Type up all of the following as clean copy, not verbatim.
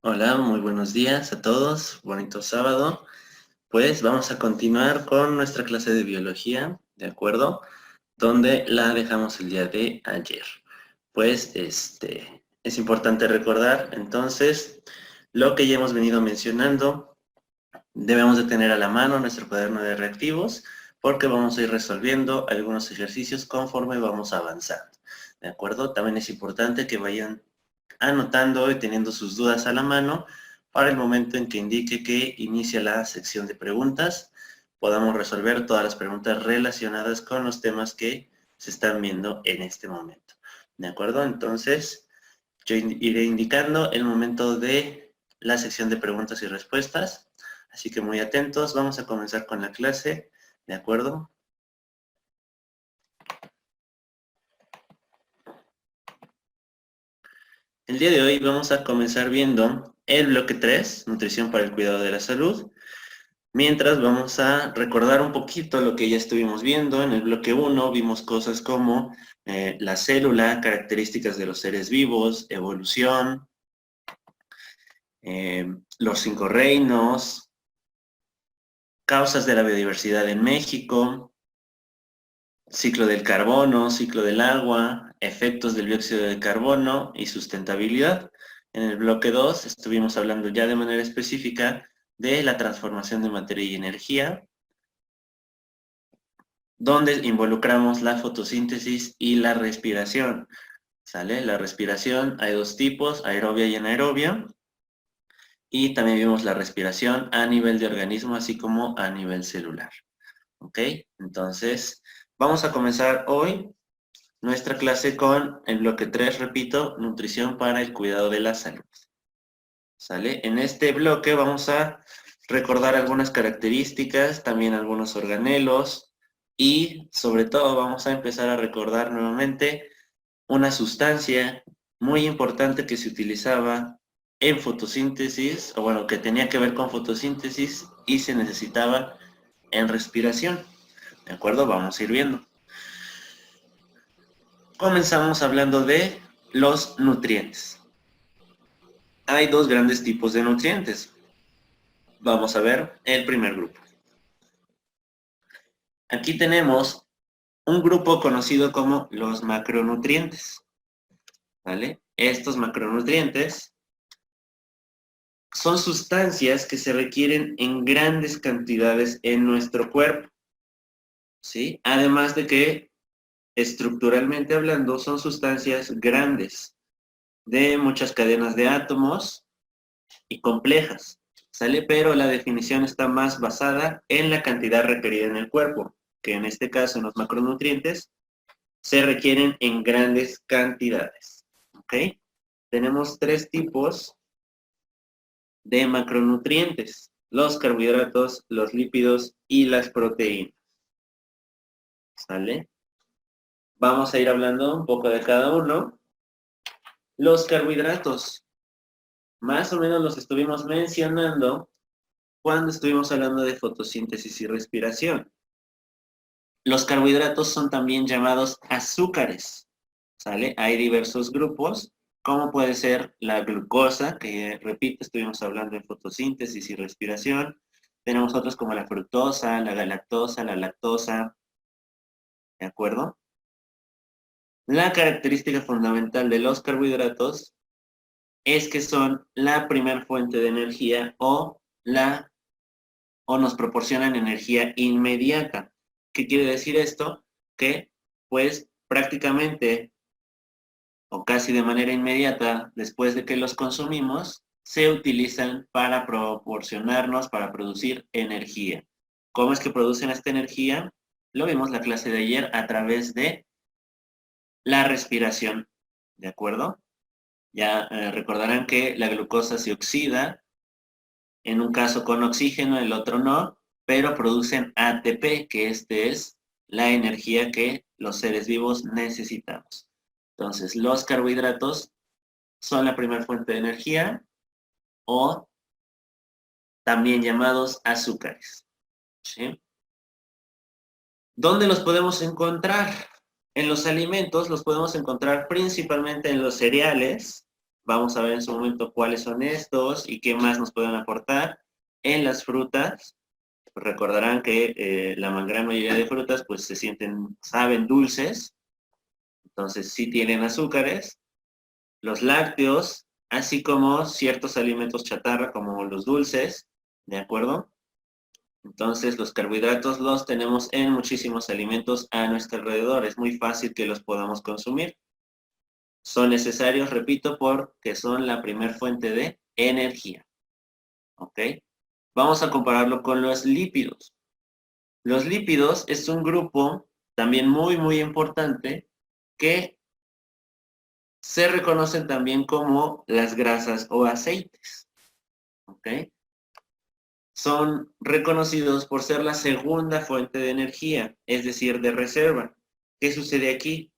Hola, muy buenos días a todos, bonito sábado. Pues vamos a continuar con nuestra clase de biología, ¿de acuerdo? Donde la dejamos el día de ayer. Pues es importante recordar entonces lo que ya hemos venido mencionando. Debemos de tener a la mano nuestro cuaderno de reactivos porque vamos a ir resolviendo algunos ejercicios conforme vamos avanzando, ¿de acuerdo? También es importante que vayan anotando y teniendo sus dudas a la mano para el momento en que indique que inicia la sección de preguntas, podamos resolver todas las preguntas relacionadas con los temas que se están viendo en este momento. ¿De acuerdo? Entonces, yo iré indicando el momento de la sección de preguntas y respuestas, así que muy atentos, vamos a comenzar con la clase, ¿de acuerdo? El día de hoy vamos a comenzar viendo el bloque 3, nutrición para el cuidado de la salud. Mientras vamos a recordar un poquito lo que ya estuvimos viendo. En el bloque 1 vimos cosas como la célula, características de los seres vivos, evolución, los 5 reinos, causas de la biodiversidad en México, ciclo del carbono, ciclo del agua, efectos del dióxido de carbono y sustentabilidad. En el bloque 2 estuvimos hablando ya de manera específica de la transformación de materia y energía, donde involucramos la fotosíntesis y la respiración. ¿Sale? La respiración hay dos tipos, aerobia y anaerobia. Y también vimos la respiración a nivel de organismo, así como a nivel celular. ¿Ok? Entonces, vamos a comenzar hoy nuestra clase con el bloque 3, repito, nutrición para el cuidado de la salud. ¿Sale? En este bloque vamos a recordar algunas características, también algunos organelos y sobre todo vamos a empezar a recordar nuevamente una sustancia muy importante que se utilizaba en fotosíntesis, o bueno, que tenía que ver con fotosíntesis y se necesitaba en respiración. ¿De acuerdo? Vamos a ir viendo. Comenzamos hablando de los nutrientes. Hay dos grandes tipos de nutrientes. Vamos a ver el primer grupo. Aquí tenemos un grupo conocido como los macronutrientes. ¿Vale? Estos macronutrientes son sustancias que se requieren en grandes cantidades en nuestro cuerpo, ¿sí? Además de que, estructuralmente hablando, son sustancias grandes, de muchas cadenas de átomos y complejas, ¿sale? Pero la definición está más basada en la cantidad requerida en el cuerpo, que en este caso, en los macronutrientes, se requieren en grandes cantidades, ¿ok? Tenemos tres tipos de macronutrientes: los carbohidratos, los lípidos y las proteínas. ¿Sale? Vamos a ir hablando un poco de cada uno. Los carbohidratos, más o menos los estuvimos mencionando cuando estuvimos hablando de fotosíntesis y respiración. Los carbohidratos son también llamados azúcares, ¿sale? Hay diversos grupos, como puede ser la glucosa, que repito, estuvimos hablando de fotosíntesis y respiración. Tenemos otros como la fructosa, la galactosa, la lactosa, ¿de acuerdo? La característica fundamental de los carbohidratos es que son la primer fuente de energía o nos proporcionan energía inmediata. ¿Qué quiere decir esto? Que pues prácticamente o casi de manera inmediata después de que los consumimos, se utilizan para proporcionarnos, para producir energía. ¿Cómo es que producen esta energía? Lo vimos en la clase de ayer a través de la respiración, ¿de acuerdo? Ya recordarán que la glucosa se oxida, en un caso con oxígeno, en el otro no, pero producen ATP, que es la energía que los seres vivos necesitamos. Entonces, los carbohidratos son la primera fuente de energía o también llamados azúcares, ¿sí? ¿Dónde los podemos encontrar? En los alimentos los podemos encontrar principalmente en los cereales, Vamos a ver en su momento cuáles son estos y qué más nos pueden aportar. En las frutas, pues recordarán que la gran mayoría de frutas pues saben dulces, entonces sí tienen azúcares. Los lácteos, así como ciertos alimentos chatarra como los dulces, ¿de acuerdo? Entonces los carbohidratos los tenemos en muchísimos alimentos a nuestro alrededor, es muy fácil que los podamos consumir. Son necesarios, repito, porque son la primer fuente de energía, ¿ok? Vamos a compararlo con los lípidos. Los lípidos es un grupo también muy, muy importante que se reconocen también como las grasas o aceites, ¿ok? Son reconocidos por ser la segunda fuente de energía, es decir, de reserva. ¿Qué sucede aquí?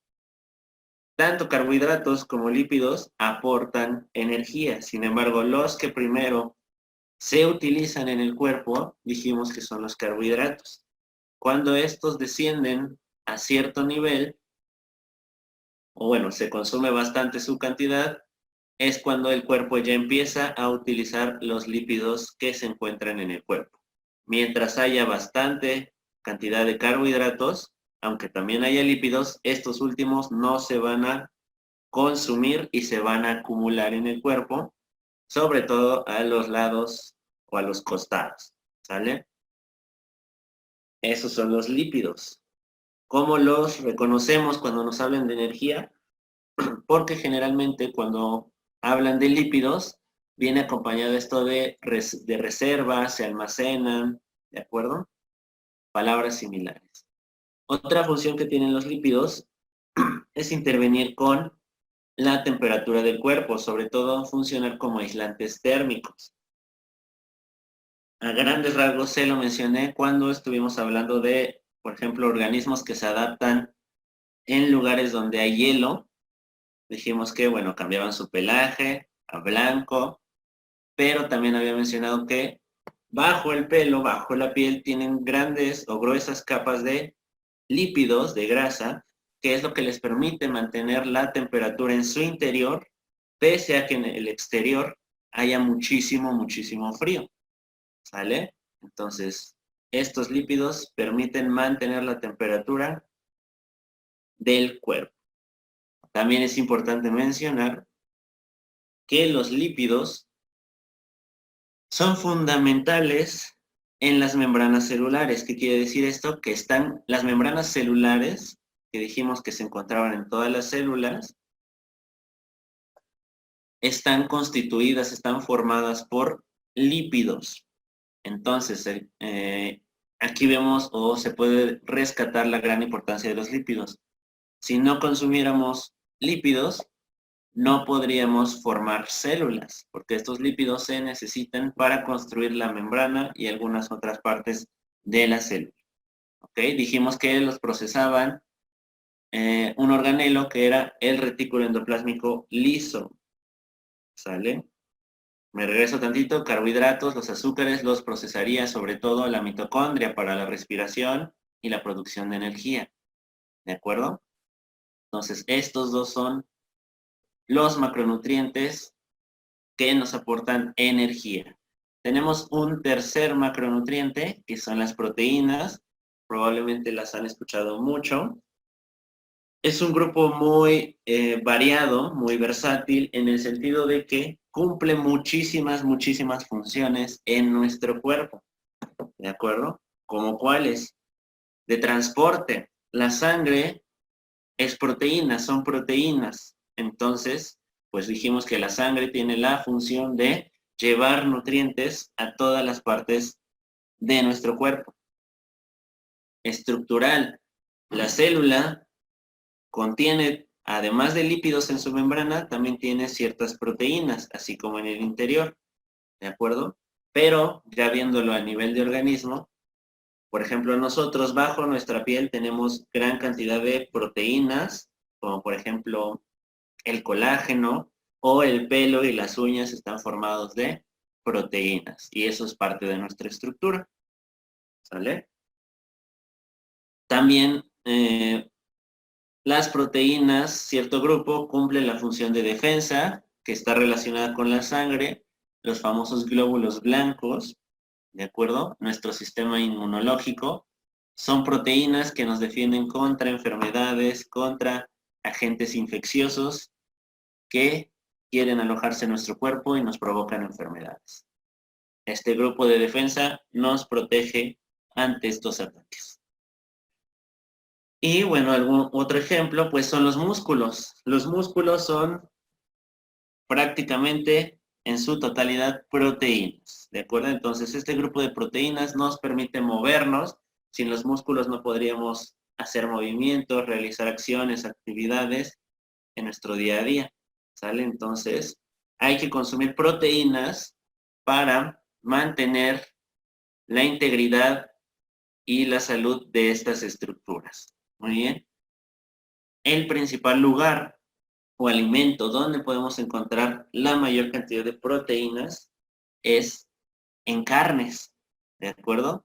Tanto carbohidratos como lípidos aportan energía. Sin embargo, los que primero se utilizan en el cuerpo, dijimos que son los carbohidratos. Cuando estos descienden a cierto nivel, o bueno, se consume bastante su cantidad, es cuando el cuerpo ya empieza a utilizar los lípidos que se encuentran en el cuerpo. Mientras haya bastante cantidad de carbohidratos, aunque también haya lípidos, estos últimos no se van a consumir y se van a acumular en el cuerpo, sobre todo a los lados o a los costados, ¿sale? Esos son los lípidos. ¿Cómo los reconocemos cuando nos hablan de energía? Porque generalmente cuando hablan de lípidos, viene acompañado esto de reserva, se almacenan, ¿de acuerdo? Palabras similares. Otra función que tienen los lípidos es intervenir con la temperatura del cuerpo, sobre todo funcionar como aislantes térmicos. A grandes rasgos se lo mencioné cuando estuvimos hablando de, por ejemplo, organismos que se adaptan en lugares donde hay hielo. Dijimos que, bueno, cambiaban su pelaje a blanco, pero también había mencionado que bajo el pelo, bajo la piel, tienen grandes o gruesas capas de lípidos, de grasa, que es lo que les permite mantener la temperatura en su interior, pese a que en el exterior haya muchísimo, muchísimo frío, ¿sale? Entonces, estos lípidos permiten mantener la temperatura del cuerpo. También es importante mencionar que los lípidos son fundamentales en las membranas celulares. ¿Qué quiere decir esto? Que están las membranas celulares, que dijimos que se encontraban en todas las células, están constituidas, están formadas por lípidos. Entonces, aquí vemos o se puede rescatar la gran importancia de los lípidos. Si no consumiéramos lípidos, no podríamos formar células, porque estos lípidos se necesitan para construir la membrana y algunas otras partes de la célula. ¿Ok? Dijimos que los procesaban un organelo que era el retículo endoplásmico liso. ¿Sale? Me regreso tantito, carbohidratos, los azúcares los procesaría sobre todo la mitocondria para la respiración y la producción de energía. ¿De acuerdo? Entonces, estos dos son los macronutrientes que nos aportan energía. Tenemos un tercer macronutriente, que son las proteínas. Probablemente las han escuchado mucho. Es un grupo muy variado, muy versátil, en el sentido de que cumple muchísimas, muchísimas funciones en nuestro cuerpo. ¿De acuerdo? ¿Como cuáles? De transporte. La sangre es proteína, son proteínas. Entonces, pues dijimos que la sangre tiene la función de llevar nutrientes a todas las partes de nuestro cuerpo. Estructural. La célula contiene, además de lípidos en su membrana, también tiene ciertas proteínas, así como en el interior. ¿De acuerdo? Pero ya viéndolo a nivel de organismo, por ejemplo, nosotros bajo nuestra piel tenemos gran cantidad de proteínas, como por ejemplo el colágeno o el pelo y las uñas están formados de proteínas y eso es parte de nuestra estructura, ¿sale? También las proteínas, cierto grupo, cumplen la función de defensa, que está relacionada con la sangre, los famosos glóbulos blancos, ¿de acuerdo? Nuestro sistema inmunológico. Son proteínas que nos defienden contra enfermedades, contra agentes infecciosos que quieren alojarse en nuestro cuerpo y nos provocan enfermedades. Este grupo de defensa nos protege ante estos ataques. Y bueno, algún otro ejemplo, pues son los músculos. Los músculos son prácticamente en su totalidad proteínas, ¿de acuerdo? Entonces, este grupo de proteínas nos permite movernos. Sin los músculos no podríamos hacer movimientos, realizar acciones, actividades en nuestro día a día, ¿sale? Entonces, hay que consumir proteínas para mantener la integridad y la salud de estas estructuras. Muy bien. El principal lugar o alimento donde podemos encontrar la mayor cantidad de proteínas es en carnes, ¿de acuerdo?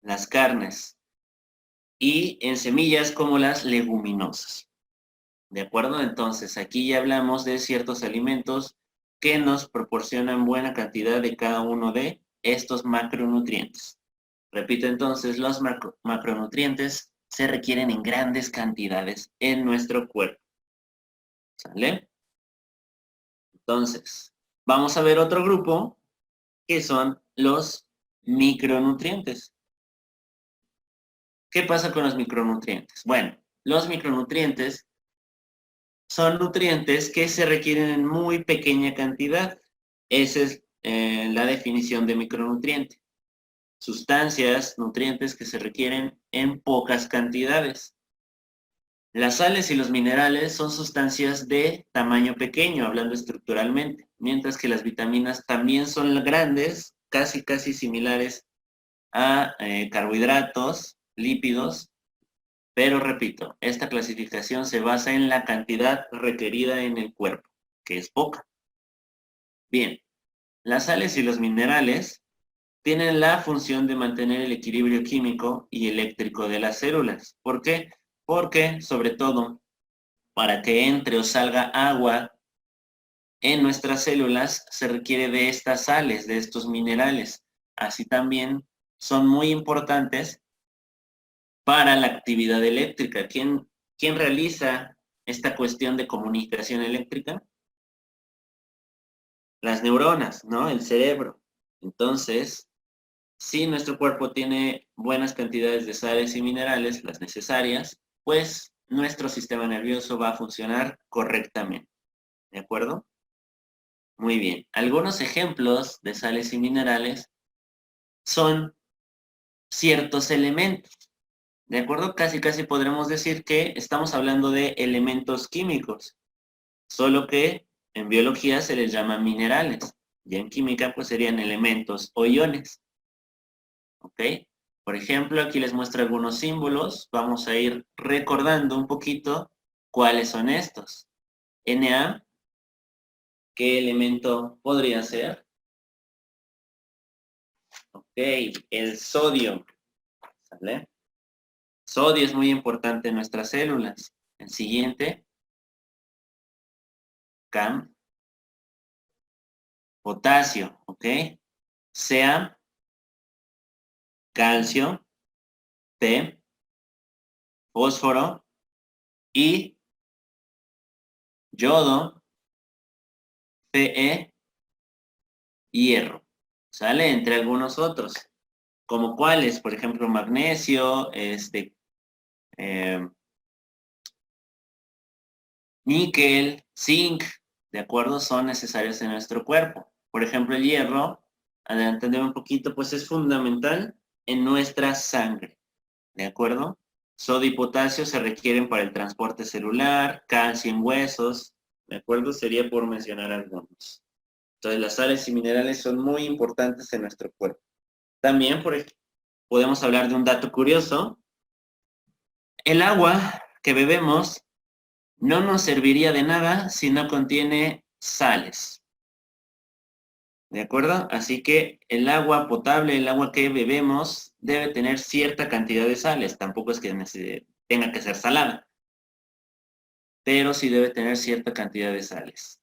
Las carnes. Y en semillas como las leguminosas, ¿de acuerdo? Entonces, aquí ya hablamos de ciertos alimentos que nos proporcionan buena cantidad de cada uno de estos macronutrientes. Repito entonces, los macronutrientes se requieren en grandes cantidades en nuestro cuerpo. ¿Sale? Entonces, vamos a ver otro grupo que son los micronutrientes. ¿Qué pasa con los micronutrientes? Bueno, los micronutrientes son nutrientes que se requieren en muy pequeña cantidad. Esa es la definición de micronutriente. Sustancias, nutrientes que se requieren en pocas cantidades. Las sales y los minerales son sustancias de tamaño pequeño, hablando estructuralmente, mientras que las vitaminas también son grandes, casi similares a carbohidratos, lípidos, pero repito, esta clasificación se basa en la cantidad requerida en el cuerpo, que es poca. Bien, las sales y los minerales tienen la función de mantener el equilibrio químico y eléctrico de las células. ¿Por qué? Porque, sobre todo, para que entre o salga agua en nuestras células, se requiere de estas sales, de estos minerales. Así también son muy importantes para la actividad eléctrica. ¿Quién realiza esta cuestión de comunicación eléctrica? Las neuronas, ¿no? El cerebro. Entonces, si nuestro cuerpo tiene buenas cantidades de sales y minerales, las necesarias, pues nuestro sistema nervioso va a funcionar correctamente. ¿De acuerdo? Muy bien. Algunos ejemplos de sales y minerales son ciertos elementos. ¿De acuerdo? Casi podremos decir que estamos hablando de elementos químicos, solo que en biología se les llama minerales, y en química pues serían elementos o iones. ¿Ok? Por ejemplo, aquí les muestro algunos símbolos, vamos a ir recordando un poquito cuáles son estos. Na, ¿qué elemento podría ser? Ok, el sodio, ¿sale? Sodio es muy importante en nuestras células. El siguiente, Cam, potasio, ¿ok? Sea, calcio, T, fósforo y yodo, Fe, hierro. ¿Sale? Entre algunos otros. Como cuáles, por ejemplo, magnesio, níquel, zinc, ¿de acuerdo? Son necesarios en nuestro cuerpo. Por ejemplo, el hierro, adelantándome un poquito, pues es fundamental en nuestra sangre, ¿de acuerdo? Sodio y potasio se requieren para el transporte celular, calcio en huesos, ¿de acuerdo? Sería por mencionar algunos. Entonces, las sales y minerales son muy importantes en nuestro cuerpo. También, por ejemplo, podemos hablar de un dato curioso. El agua que bebemos no nos serviría de nada si no contiene sales. ¿De acuerdo? Así que el agua potable, el agua que bebemos, debe tener cierta cantidad de sales. Tampoco es que tenga que ser salada, pero sí debe tener cierta cantidad de sales.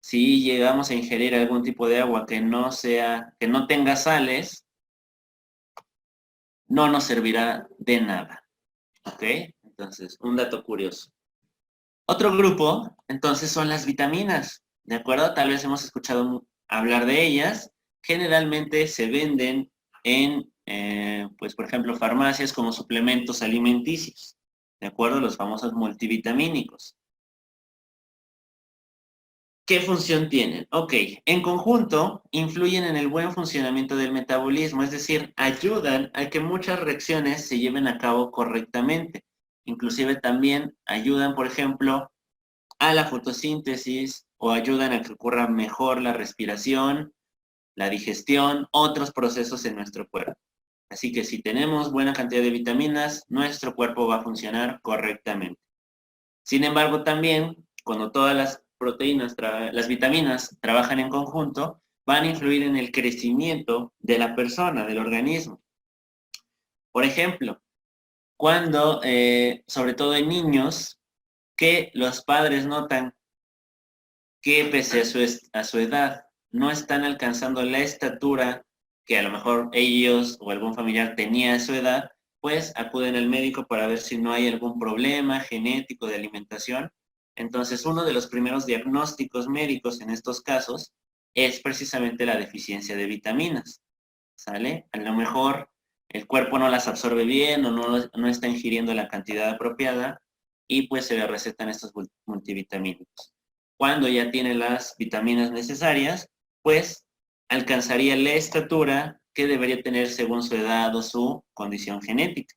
si llegamos a ingerir algún tipo de agua que no tenga sales, no nos servirá de nada, ¿ok? Entonces, un dato curioso. Otro grupo, entonces, son las vitaminas, ¿de acuerdo? Tal vez hemos escuchado hablar de ellas. Generalmente se venden en, pues, por ejemplo, farmacias como suplementos alimenticios, ¿de acuerdo? Los famosos multivitamínicos. ¿Qué función tienen? Ok, en conjunto influyen en el buen funcionamiento del metabolismo, es decir, ayudan a que muchas reacciones se lleven a cabo correctamente. Inclusive también ayudan, por ejemplo, a la fotosíntesis o ayudan a que ocurra mejor la respiración, la digestión, otros procesos en nuestro cuerpo. Así que si tenemos buena cantidad de vitaminas, nuestro cuerpo va a funcionar correctamente. Sin embargo, también, cuando todas las proteínas, las vitaminas trabajan en conjunto, van a influir en el crecimiento de la persona, del organismo. Por ejemplo, cuando, sobre todo en niños, que los padres notan que pese a su edad no están alcanzando la estatura que a lo mejor ellos o algún familiar tenía a su edad, pues acuden al médico para ver si no hay algún problema genético de alimentación. Entonces, uno de los primeros diagnósticos médicos en estos casos es precisamente la deficiencia de vitaminas, ¿sale? A lo mejor el cuerpo no las absorbe bien o no está ingiriendo la cantidad apropiada y pues se le recetan estos multivitamínicos. Cuando ya tiene las vitaminas necesarias, pues alcanzaría la estatura que debería tener según su edad o su condición genética,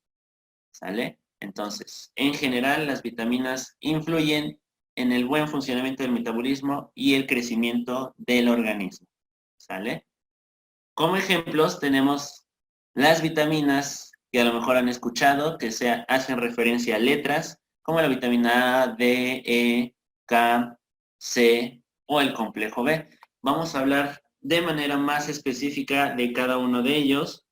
¿sale? Entonces, en general, las vitaminas influyen en el buen funcionamiento del metabolismo y el crecimiento del organismo, ¿sale? Como ejemplos tenemos las vitaminas que a lo mejor han escuchado, que hacen referencia a letras, como la vitamina A, D, E, K, C o el complejo B. Vamos a hablar de manera más específica de cada uno de ellos,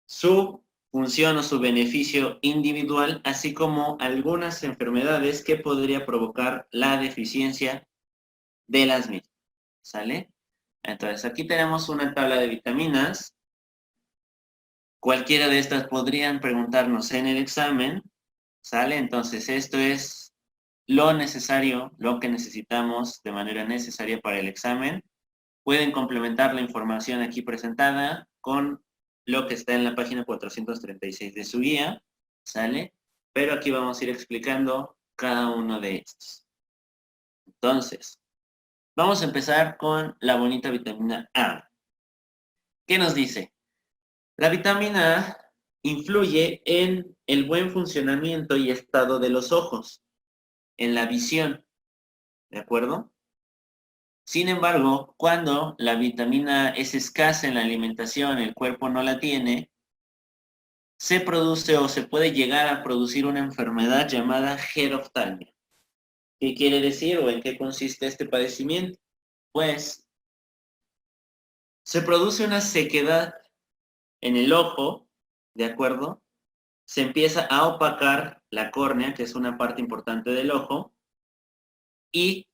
su función o su beneficio individual, así como algunas enfermedades que podría provocar la deficiencia de las mismas. ¿Sale? Entonces, aquí tenemos una tabla de vitaminas. Cualquiera de estas podrían preguntarnos en el examen, ¿sale? Entonces, esto es lo necesario, lo que necesitamos de manera necesaria para el examen. Pueden complementar la información aquí presentada con lo que está en la página 436 de su guía, ¿sale? Pero aquí vamos a ir explicando cada uno de estos. Entonces, vamos a empezar con la bonita vitamina A. ¿Qué nos dice? La vitamina A influye en el buen funcionamiento y estado de los ojos, en la visión, ¿de acuerdo? Sin embargo, cuando la vitamina A es escasa en la alimentación, el cuerpo no la tiene, se produce o se puede llegar a producir una enfermedad llamada geroftalmia. ¿Qué quiere decir o en qué consiste este padecimiento? Pues se produce una sequedad en el ojo, ¿de acuerdo? Se empieza a opacar la córnea, que es una parte importante del ojo, y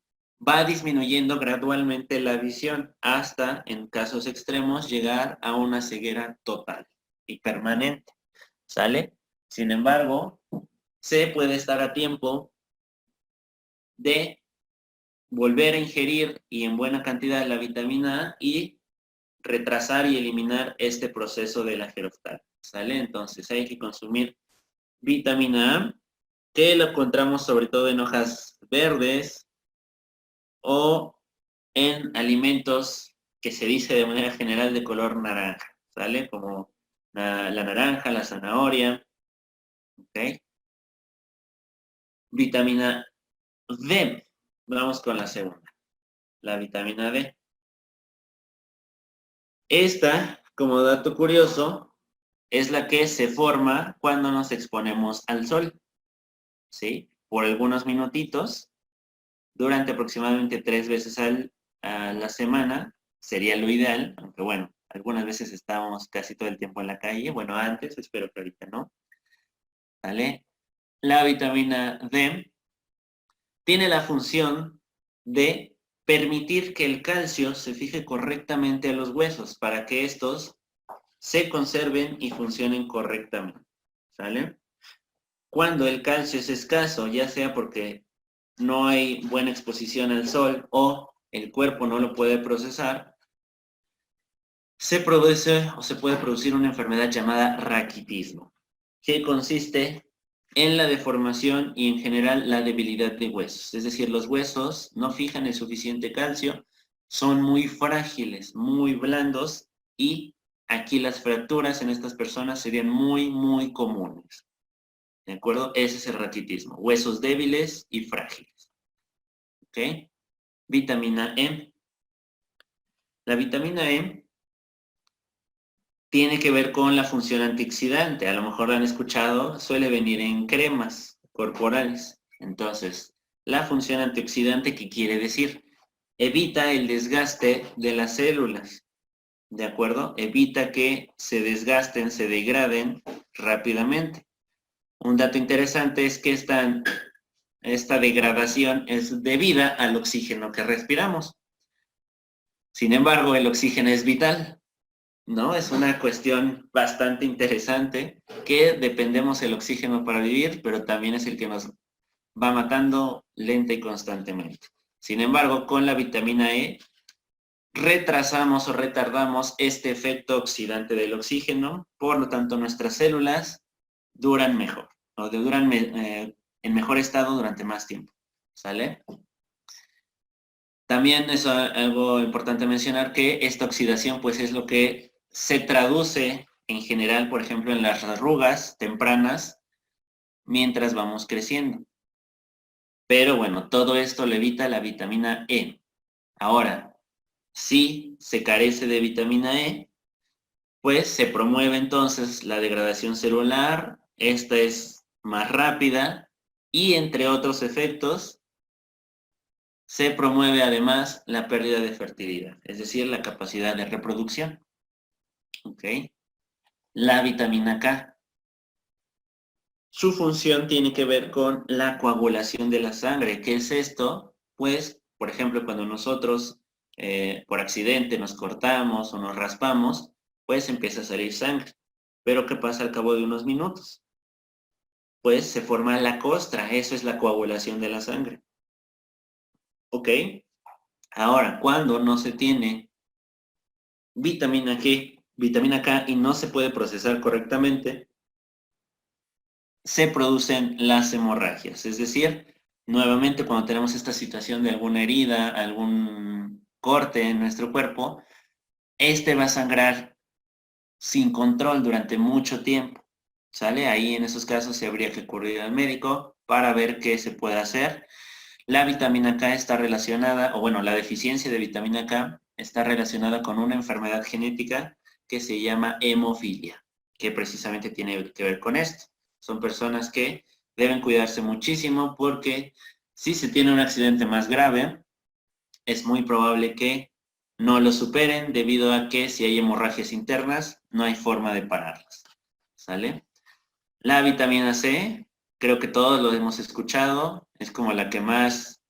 va disminuyendo gradualmente la visión hasta, en casos extremos, llegar a una ceguera total y permanente, ¿sale? Sin embargo, se puede estar a tiempo de volver a ingerir y en buena cantidad la vitamina A y retrasar y eliminar este proceso de la geroftalmia, ¿sale? Entonces hay que consumir vitamina A, que lo encontramos sobre todo en hojas verdes o en alimentos que se dice de manera general de color naranja, ¿sale? Como la naranja, la zanahoria, ¿ok? Vitamina D. Vamos con la segunda, la vitamina D. Esta, como dato curioso, es la que se forma cuando nos exponemos al sol, ¿sí? Por algunos minutitos, durante aproximadamente 3 veces a la semana, sería lo ideal, aunque bueno, algunas veces estamos casi todo el tiempo en la calle, bueno, antes, espero que ahorita no, ¿vale? La vitamina D tiene la función de permitir que el calcio se fije correctamente a los huesos para que estos se conserven y funcionen correctamente, ¿sale? Cuando el calcio es escaso, ya sea porque no hay buena exposición al sol o el cuerpo no lo puede procesar, se produce o se puede producir una enfermedad llamada raquitismo, que consiste en la deformación y en general la debilidad de huesos. Es decir, los huesos no fijan el suficiente calcio, son muy frágiles, muy blandos y aquí las fracturas en estas personas serían muy, muy comunes. ¿De acuerdo? Ese es el raquitismo. Huesos débiles y frágiles. ¿Ok? Vitamina E. La vitamina E tiene que ver con la función antioxidante. A lo mejor lo han escuchado, suele venir en cremas corporales. Entonces, la función antioxidante, ¿qué quiere decir? Evita el desgaste de las células, ¿de acuerdo? Evita que se desgasten, se degraden rápidamente. Un dato interesante es que esta degradación es debida al oxígeno que respiramos. Sin embargo, el oxígeno es vital, ¿no? Es una cuestión bastante interesante que dependemos del oxígeno para vivir, pero también es el que nos va matando lenta y constantemente. Sin embargo, con la vitamina E retrasamos o retardamos este efecto oxidante del oxígeno, por lo tanto nuestras células duran mejor, o duran en mejor estado durante más tiempo, ¿sale? También es algo importante mencionar que esta oxidación pues es lo que se traduce en general, por ejemplo, en las arrugas tempranas mientras vamos creciendo. Pero bueno, todo esto lo evita la vitamina E. Ahora, si se carece de vitamina E, pues se promueve entonces la degradación celular, esta es más rápida y entre otros efectos, se promueve además la pérdida de fertilidad, es decir, la capacidad de reproducción. ¿Ok? La vitamina K. Su función tiene que ver con la coagulación de la sangre. ¿Qué es esto? Pues, por ejemplo, cuando nosotros por accidente nos cortamos o nos raspamos, pues empieza a salir sangre. Pero ¿qué pasa al cabo de unos minutos? Pues se forma la costra, eso es la coagulación de la sangre. ¿Ok? Ahora, cuando no se tiene vitamina K y no se puede procesar correctamente, se producen las hemorragias. Es decir, nuevamente cuando tenemos esta situación de alguna herida, algún corte en nuestro cuerpo, este va a sangrar sin control durante mucho tiempo. ¿Sale? Ahí en esos casos se habría que acudir al médico para ver qué se puede hacer. La vitamina K está relacionada, o bueno, la deficiencia de vitamina K está relacionada con una enfermedad genética que se llama hemofilia, que precisamente tiene que ver con esto. Son personas que deben cuidarse muchísimo porque si se tiene un accidente más grave, es muy probable que no lo superen debido a que si hay hemorragias internas, no hay forma de pararlas. ¿Sale? La vitamina C, creo que todos lo hemos escuchado, es como la que más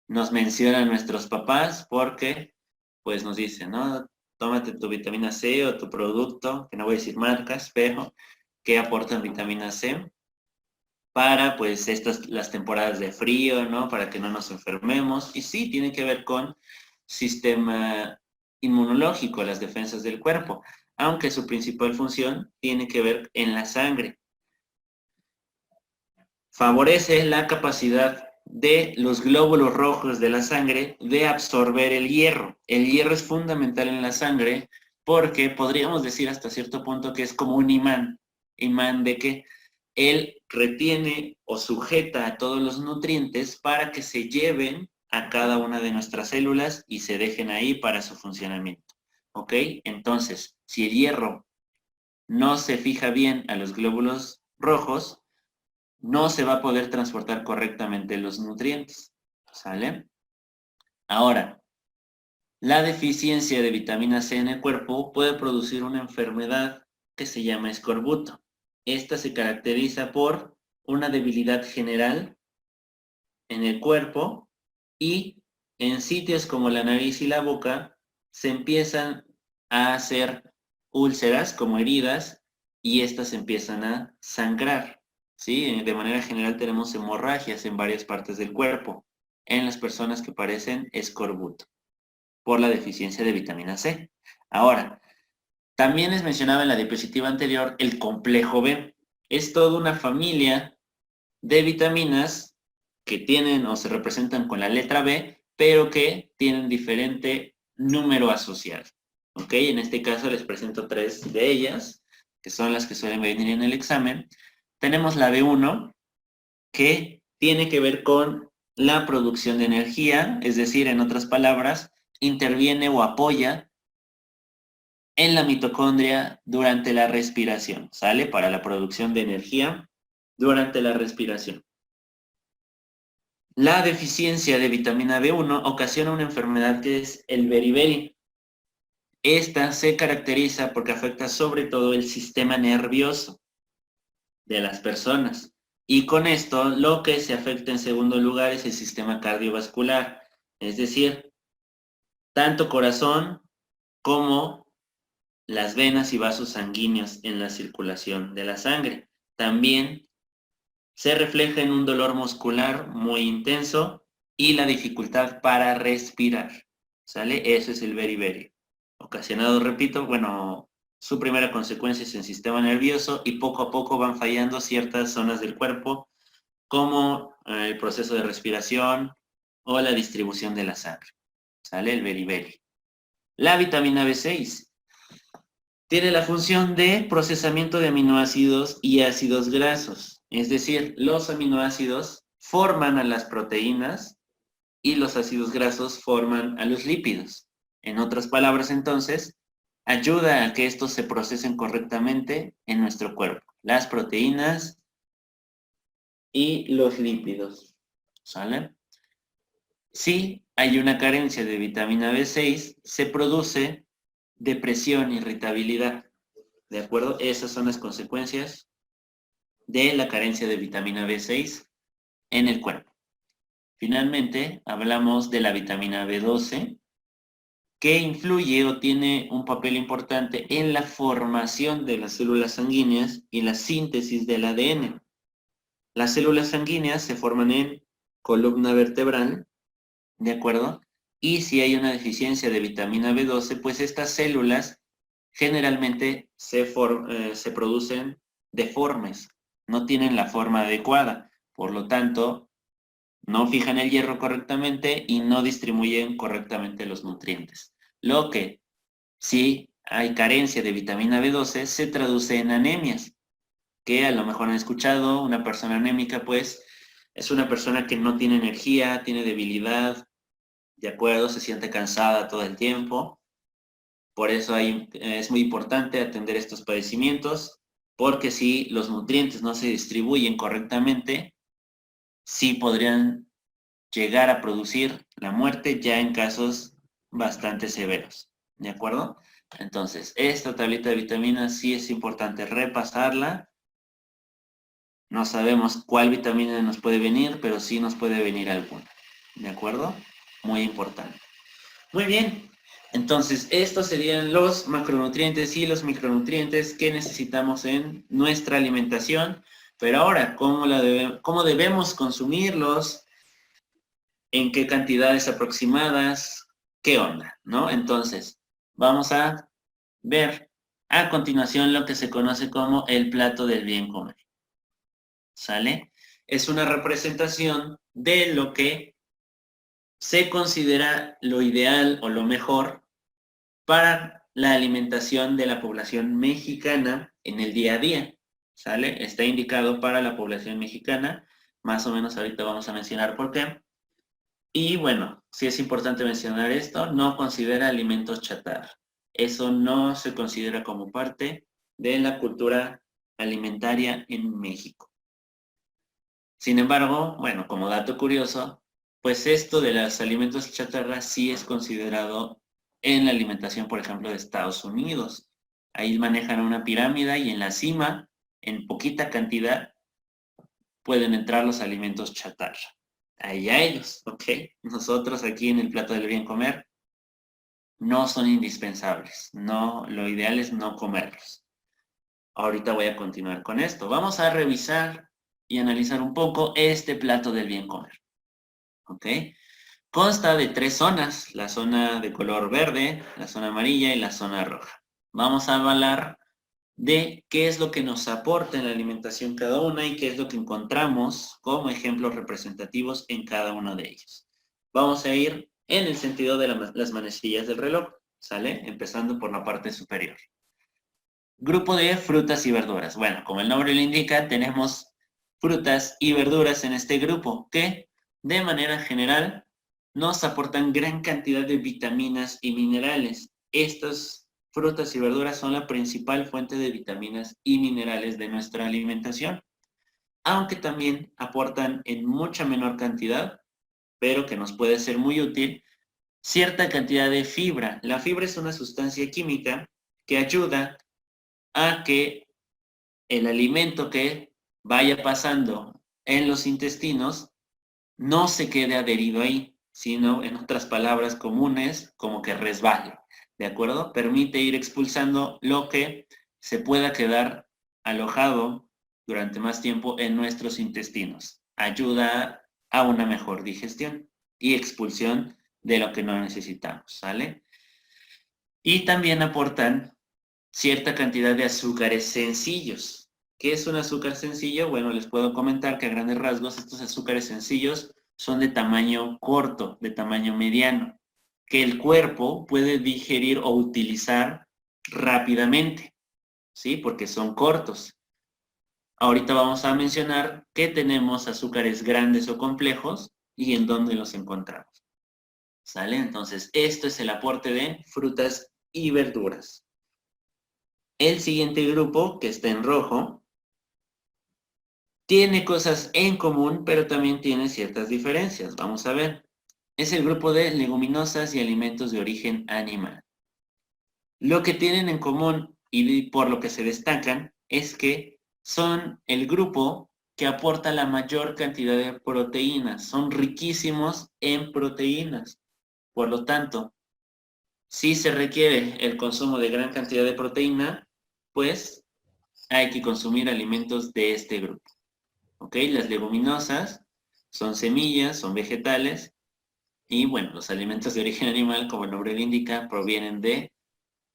nos mencionan nuestros papás porque pues nos dicen, ¿no? Tómate tu vitamina C o tu producto, que no voy a decir marcas, pero que aportan vitamina C para pues las temporadas de frío, ¿no? Para que no nos enfermemos. Y sí, tiene que ver con sistema inmunológico, las defensas del cuerpo, aunque su principal función tiene que ver en la sangre. Favorece la capacidad de los glóbulos rojos de la sangre de absorber el hierro. El hierro es fundamental en la sangre porque podríamos decir hasta cierto punto que es como un imán. ¿Imán de que él retiene o sujeta a todos los nutrientes para que se lleven a cada una de nuestras células y se dejen ahí para su funcionamiento? ¿Ok? Entonces, si el hierro no se fija bien a los glóbulos rojos, no se va a poder transportar correctamente los nutrientes, ¿sale? Ahora, la deficiencia de vitamina C en el cuerpo puede producir una enfermedad que se llama escorbuto. Esta se caracteriza por una debilidad general en el cuerpo y en sitios como la nariz y la boca se empiezan a hacer úlceras como heridas y estas empiezan a sangrar, ¿sí? De manera general tenemos hemorragias en varias partes del cuerpo en las personas que padecen escorbuto por la deficiencia de vitamina C. Ahora, también les mencionaba en la diapositiva anterior el complejo B. Es toda una familia de vitaminas que tienen o se representan con la letra B, pero que tienen diferente número asociado. ¿Ok? En este caso les presento 3 de ellas, que son las que suelen venir en el examen. Tenemos la B1, que tiene que ver con la producción de energía, es decir, en otras palabras, interviene o apoya en la mitocondria durante la respiración, ¿sale? Para la producción de energía durante la respiración. La deficiencia de vitamina B1 ocasiona una enfermedad que es el beriberi. Esta se caracteriza porque afecta sobre todo el sistema nervioso de las personas. Y con esto lo que se afecta en segundo lugar es el sistema cardiovascular, es decir, tanto corazón como las venas y vasos sanguíneos en la circulación de la sangre. También se refleja en un dolor muscular muy intenso y la dificultad para respirar, ¿sale? Eso es el beriberi. Ocasionado, repito, bueno, su primera consecuencia es el sistema nervioso y poco a poco van fallando ciertas zonas del cuerpo, como el proceso de respiración o la distribución de la sangre, ¿sale? El beriberi. La vitamina B6 tiene la función de procesamiento de aminoácidos y ácidos grasos. Es decir, los aminoácidos forman a las proteínas y los ácidos grasos forman a los lípidos. En otras palabras, entonces, ayuda a que estos se procesen correctamente en nuestro cuerpo. Las proteínas y los lípidos. ¿Sale? Si hay una carencia de vitamina B6, se produce depresión, irritabilidad. ¿De acuerdo? Esas son las consecuencias de la carencia de vitamina B6 en el cuerpo. Finalmente, hablamos de la vitamina B12, que influye o tiene un papel importante en la formación de las células sanguíneas y la síntesis del ADN. Las células sanguíneas se forman en columna vertebral, ¿de acuerdo? Y si hay una deficiencia de vitamina B12, pues estas células generalmente se producen deformes, no tienen la forma adecuada, por lo tanto, no fijan el hierro correctamente y no distribuyen correctamente los nutrientes. Lo que, si hay carencia de vitamina B12, se traduce en anemias, que a lo mejor han escuchado, una persona anémica, pues, es una persona que no tiene energía, tiene debilidad, ¿de acuerdo? Se siente cansada todo el tiempo. Por eso es muy importante atender estos padecimientos, porque si los nutrientes no se distribuyen correctamente, sí podrían llegar a producir la muerte ya en casos bastante severos. ¿De acuerdo? Entonces, esta tablita de vitaminas sí es importante repasarla. No sabemos cuál vitamina nos puede venir, pero sí nos puede venir alguna. ¿De acuerdo? Muy importante. Muy bien. Entonces, estos serían los macronutrientes y los micronutrientes que necesitamos en nuestra alimentación. Pero ahora, ¿cómo debemos consumirlos? ¿En qué cantidades aproximadas? ¿Qué onda? ¿No? Entonces, vamos a ver a continuación lo que se conoce como el plato del bien comer. ¿Sale? Es una representación de lo que se considera lo ideal o lo mejor para la alimentación de la población mexicana en el día a día, ¿sale? Está indicado para la población mexicana, más o menos ahorita vamos a mencionar por qué. Y bueno, sí es importante mencionar esto, no considera alimentos chatarra. Eso no se considera como parte de la cultura alimentaria en México. Sin embargo, bueno, como dato curioso, pues esto de los alimentos chatarra sí es considerado en la alimentación, por ejemplo, de Estados Unidos. Ahí manejan una pirámide y en la cima, en poquita cantidad, pueden entrar los alimentos chatarra. Allá ellos, ¿ok? Nosotros aquí en el plato del bien comer no son indispensables. No, lo ideal es no comerlos. Ahorita voy a continuar con esto. Vamos a revisar y analizar un poco este plato del bien comer, ¿ok? Consta de 3 zonas, la zona de color verde, la zona amarilla y la zona roja. Vamos a hablar de qué es lo que nos aporta en la alimentación cada una y qué es lo que encontramos como ejemplos representativos en cada uno de ellos. Vamos a ir en el sentido de las manecillas del reloj, ¿sale? Empezando por la parte superior. Grupo de frutas y verduras. Bueno, como el nombre lo indica, tenemos frutas y verduras en este grupo que, de manera general, nos aportan gran cantidad de vitaminas y minerales. Estas frutas y verduras son la principal fuente de vitaminas y minerales de nuestra alimentación, aunque también aportan en mucha menor cantidad, pero que nos puede ser muy útil, cierta cantidad de fibra. La fibra es una sustancia química que ayuda a que el alimento que vaya pasando en los intestinos no se quede adherido ahí, sino en otras palabras comunes, como que resbale, ¿de acuerdo? Permite ir expulsando lo que se pueda quedar alojado durante más tiempo en nuestros intestinos. Ayuda a una mejor digestión y expulsión de lo que no necesitamos, ¿sale? Y también aportan cierta cantidad de azúcares sencillos. ¿Qué es un azúcar sencillo? Bueno, les puedo comentar que a grandes rasgos estos azúcares sencillos son de tamaño corto, de tamaño mediano, que el cuerpo puede digerir o utilizar rápidamente, ¿sí? Porque son cortos. Ahorita vamos a mencionar que tenemos azúcares grandes o complejos y en dónde los encontramos. ¿Sale? Entonces, esto es el aporte de frutas y verduras. El siguiente grupo, que está en rojo, tiene cosas en común, pero también tiene ciertas diferencias. Vamos a ver. Es el grupo de leguminosas y alimentos de origen animal. Lo que tienen en común y por lo que se destacan es que son el grupo que aporta la mayor cantidad de proteínas. Son riquísimos en proteínas. Por lo tanto, si se requiere el consumo de gran cantidad de proteína, pues hay que consumir alimentos de este grupo. ¿Ok? Las leguminosas son semillas, son vegetales, y bueno, los alimentos de origen animal, como el nombre lo indica, provienen de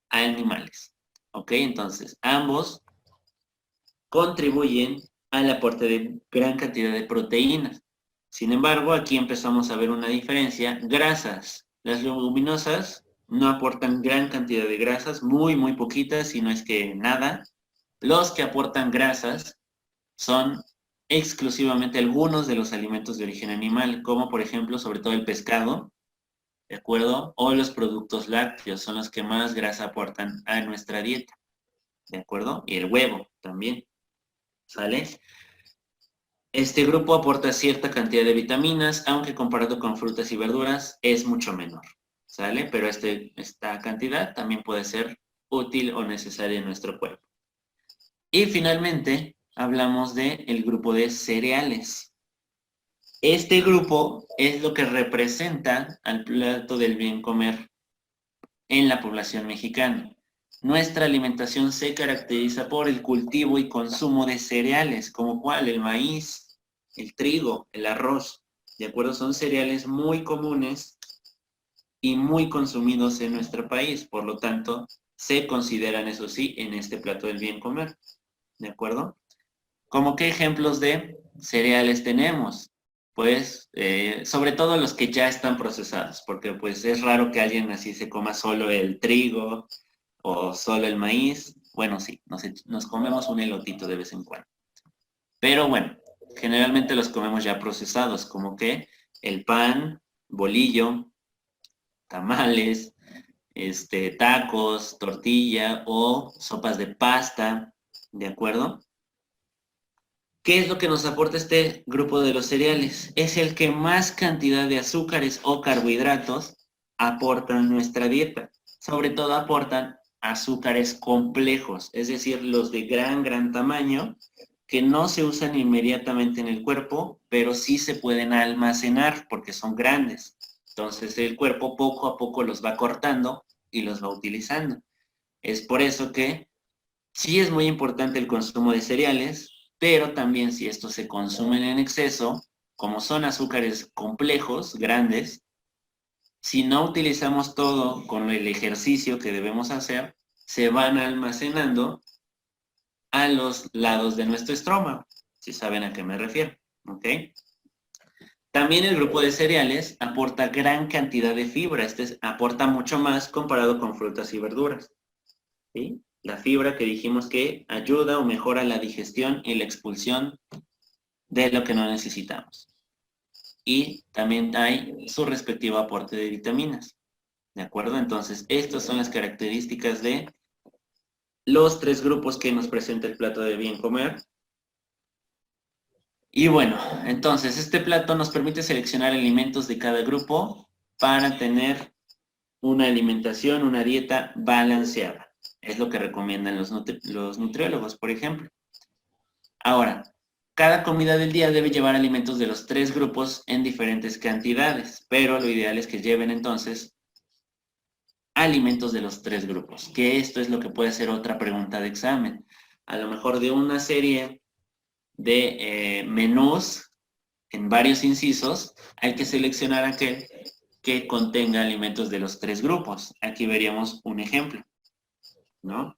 animales. ¿Ok? Entonces, ambos contribuyen al aporte de gran cantidad de proteínas. Sin embargo, aquí empezamos a ver una diferencia. Grasas. Las leguminosas no aportan gran cantidad de grasas, muy poquitas, si no es que nada. Los que aportan grasas son exclusivamente algunos de los alimentos de origen animal, como por ejemplo, sobre todo el pescado, ¿de acuerdo? O los productos lácteos son los que más grasa aportan a nuestra dieta, ¿de acuerdo? Y el huevo también, ¿sale? Este grupo aporta cierta cantidad de vitaminas, aunque comparado con frutas y verduras es mucho menor, ¿sale? Pero esta cantidad también puede ser útil o necesaria en nuestro cuerpo. Y finalmente, hablamos del grupo de cereales. Este grupo es lo que representa al plato del bien comer en la población mexicana. Nuestra alimentación se caracteriza por el cultivo y consumo de cereales, como cuál, el maíz, el trigo, el arroz. ¿De acuerdo? Son cereales muy comunes y muy consumidos en nuestro país. Por lo tanto, se consideran, eso sí, en este plato del bien comer. ¿De acuerdo? ¿Cómo qué ejemplos de cereales tenemos? Pues, sobre todo los que ya están procesados, porque pues es raro que alguien así se coma solo el trigo o solo el maíz. Bueno, sí, nos comemos un elotito de vez en cuando. Pero bueno, generalmente los comemos ya procesados, como que el pan, bolillo, tamales, tacos, tortilla o sopas de pasta, ¿de acuerdo? ¿Qué es lo que nos aporta este grupo de los cereales? Es el que más cantidad de azúcares o carbohidratos aportan a nuestra dieta. Sobre todo aportan azúcares complejos, es decir, los de gran tamaño, que no se usan inmediatamente en el cuerpo, pero sí se pueden almacenar porque son grandes. Entonces el cuerpo poco a poco los va cortando y los va utilizando. Es por eso que sí es muy importante el consumo de cereales, pero también si estos se consumen en exceso, como son azúcares complejos, grandes, si no utilizamos todo con el ejercicio que debemos hacer, se van almacenando a los lados de nuestro estómago, si saben a qué me refiero, ¿ok? También el grupo de cereales aporta gran cantidad de fibra, aporta mucho más comparado con frutas y verduras, ¿sí? La fibra que dijimos que ayuda o mejora la digestión y la expulsión de lo que no necesitamos. Y también hay su respectivo aporte de vitaminas, ¿de acuerdo? Entonces, estas son las características de los 3 grupos que nos presenta el plato de bien comer. Y bueno, entonces este plato nos permite seleccionar alimentos de cada grupo para tener una alimentación, una dieta balanceada. Es lo que recomiendan los nutriólogos, por ejemplo. Ahora, cada comida del día debe llevar alimentos de los 3 grupos en diferentes cantidades, pero lo ideal es que lleven entonces alimentos de los 3 grupos, que esto es lo que puede ser otra pregunta de examen. A lo mejor de una serie de menús en varios incisos, hay que seleccionar aquel que contenga alimentos de los 3 grupos. Aquí veríamos un ejemplo, ¿no?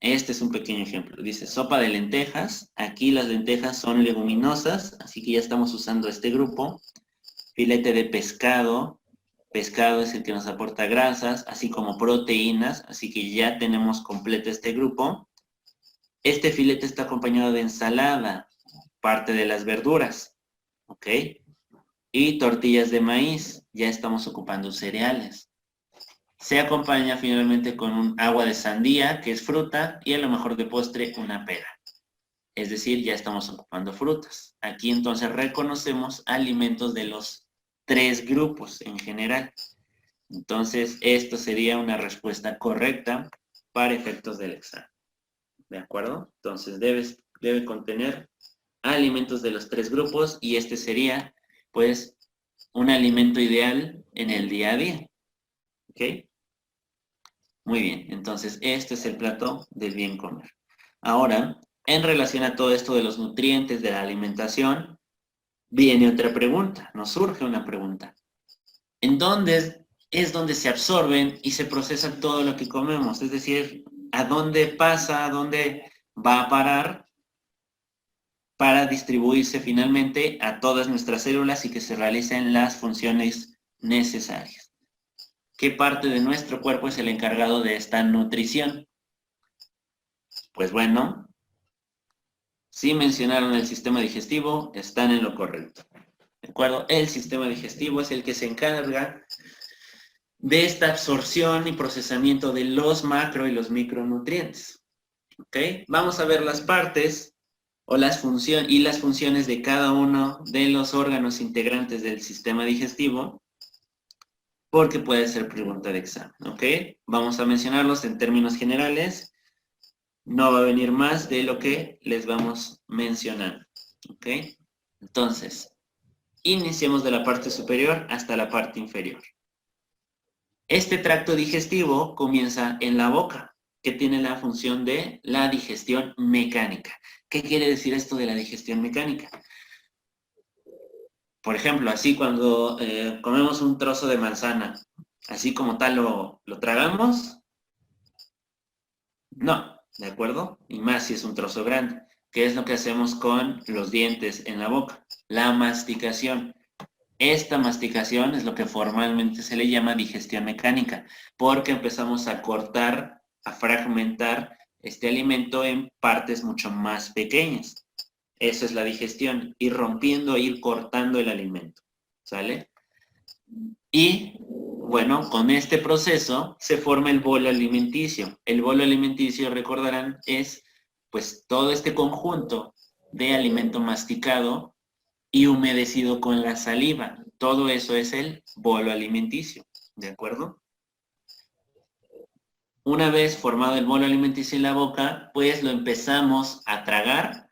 Este es un pequeño ejemplo. Dice sopa de lentejas. Aquí las lentejas son leguminosas, así que ya estamos usando este grupo. Filete de pescado. Pescado es el que nos aporta grasas, así como proteínas, así que ya tenemos completo este grupo. Este filete está acompañado de ensalada, parte de las verduras, ¿ok? Y tortillas de maíz, ya estamos ocupando cereales. Se acompaña finalmente con un agua de sandía, que es fruta, y a lo mejor de postre una pera. Es decir, ya estamos ocupando frutas. Aquí entonces reconocemos alimentos de los 3 grupos en general. Entonces, esto sería una respuesta correcta para efectos del examen. ¿De acuerdo? Entonces, debe contener alimentos de los 3 grupos y este sería, pues, un alimento ideal en el día a día. ¿Ok? Muy bien, entonces este es el plato del bien comer. Ahora, en relación a todo esto de los nutrientes, de la alimentación, viene otra pregunta, nos surge una pregunta. ¿En dónde es donde se absorben y se procesa todo lo que comemos? Es decir, ¿a dónde pasa, a dónde va a parar para distribuirse finalmente a todas nuestras células y que se realicen las funciones necesarias? ¿Qué parte de nuestro cuerpo es el encargado de esta nutrición? Pues bueno, si mencionaron el sistema digestivo, están en lo correcto. ¿De acuerdo? El sistema digestivo es el que se encarga de esta absorción y procesamiento de los macro y los micronutrientes. ¿Ok? Vamos a ver las partes o las funciones de cada uno de los órganos integrantes del sistema digestivo, porque puede ser pregunta de examen. ¿Ok? Vamos a mencionarlos en términos generales. No va a venir más de lo que les vamos mencionando. ¿Ok? Entonces, iniciemos de la parte superior hasta la parte inferior. Este tracto digestivo comienza en la boca, que tiene la función de la digestión mecánica. ¿Qué quiere decir esto de la digestión mecánica? Por ejemplo, así cuando comemos un trozo de manzana, así como tal lo tragamos, no, ¿de acuerdo? Y más si es un trozo grande. ¿Qué es lo que hacemos con los dientes en la boca? La masticación. Esta masticación es lo que formalmente se le llama digestión mecánica, porque empezamos a cortar, a fragmentar este alimento en partes mucho más pequeñas. Eso es la digestión, ir rompiendo, ir cortando el alimento, ¿sale? Y bueno, con este proceso se forma el bolo alimenticio. El bolo alimenticio, recordarán, es pues todo este conjunto de alimento masticado y humedecido con la saliva. Todo eso es el bolo alimenticio, ¿de acuerdo? Una vez formado el bolo alimenticio en la boca, pues lo empezamos a tragar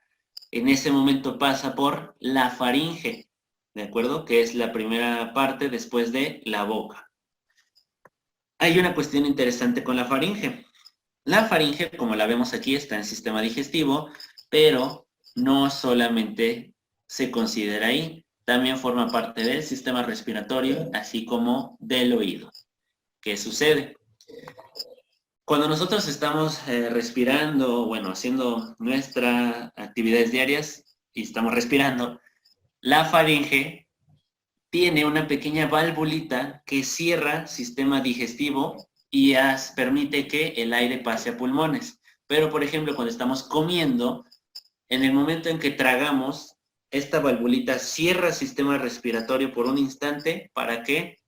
En ese momento pasa por la faringe, ¿de acuerdo? Que es la primera parte después de la boca. Hay una cuestión interesante con la faringe. La faringe, como la vemos aquí, está en el sistema digestivo, pero no solamente se considera ahí, también forma parte del sistema respiratorio, así como del oído. ¿Qué sucede? Cuando nosotros estamos respirando, bueno, haciendo nuestras actividades diarias y estamos respirando, la faringe tiene una pequeña valvulita que cierra sistema digestivo y permite que el aire pase a pulmones. Pero, por ejemplo, cuando estamos comiendo, en el momento en que tragamos, esta valvulita cierra el sistema respiratorio por un instante para que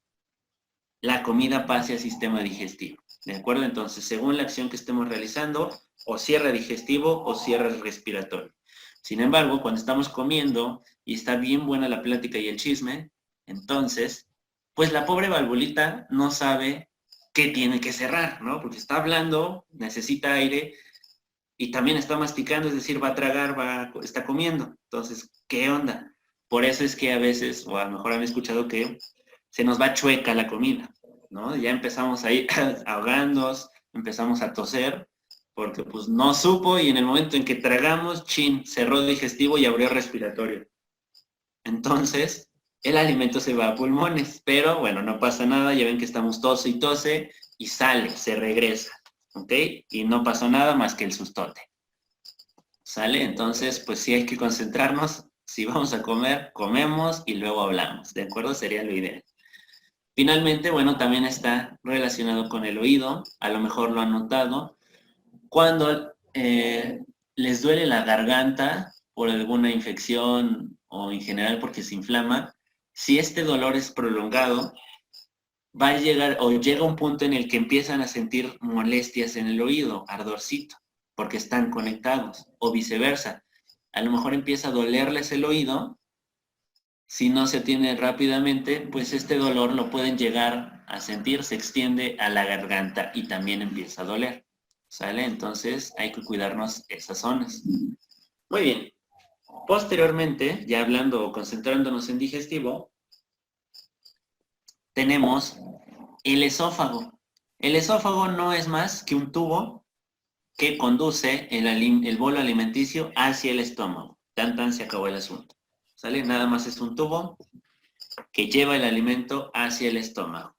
la comida pase al sistema digestivo. ¿De acuerdo? Entonces, según la acción que estemos realizando, o cierra digestivo o cierra respiratorio. Sin embargo, cuando estamos comiendo y está bien buena la plática y el chisme, entonces, pues la pobre valvulita no sabe qué tiene que cerrar, ¿no? Porque está hablando, necesita aire y también está masticando, es decir, va a tragar, está comiendo. Entonces, ¿qué onda? Por eso es que a veces, o a lo mejor han escuchado que se nos va chueca la comida, ¿no? Ya empezamos ahí ahogándonos, empezamos a toser, porque pues no supo y en el momento en que tragamos, chin, cerró digestivo y abrió respiratorio. Entonces, el alimento se va a pulmones, pero bueno, no pasa nada, ya ven que estamos tose y tose y sale, se regresa, ¿ok? Y no pasó nada más que el sustote. ¿Sale? Entonces, pues sí hay que concentrarnos. Si vamos a comer, comemos y luego hablamos, ¿de acuerdo? Sería lo ideal. Finalmente, bueno, también está relacionado con el oído, a lo mejor lo han notado. Cuando les duele la garganta por alguna infección o en general porque se inflama, si este dolor es prolongado, va a llegar o llega un punto en el que empiezan a sentir molestias en el oído, ardorcito, porque están conectados, o viceversa. A lo mejor empieza a dolerles el oído. Si no se atiende rápidamente, pues este dolor lo pueden llegar a sentir, se extiende a la garganta y también empieza a doler. ¿Sale? Entonces hay que cuidarnos esas zonas. Muy bien. Posteriormente, ya hablando o concentrándonos en digestivo, tenemos el esófago. El esófago no es más que un tubo que conduce el bolo alimenticio hacia el estómago. Tan se acabó el asunto. ¿Sale? Nada más es un tubo que lleva el alimento hacia el estómago.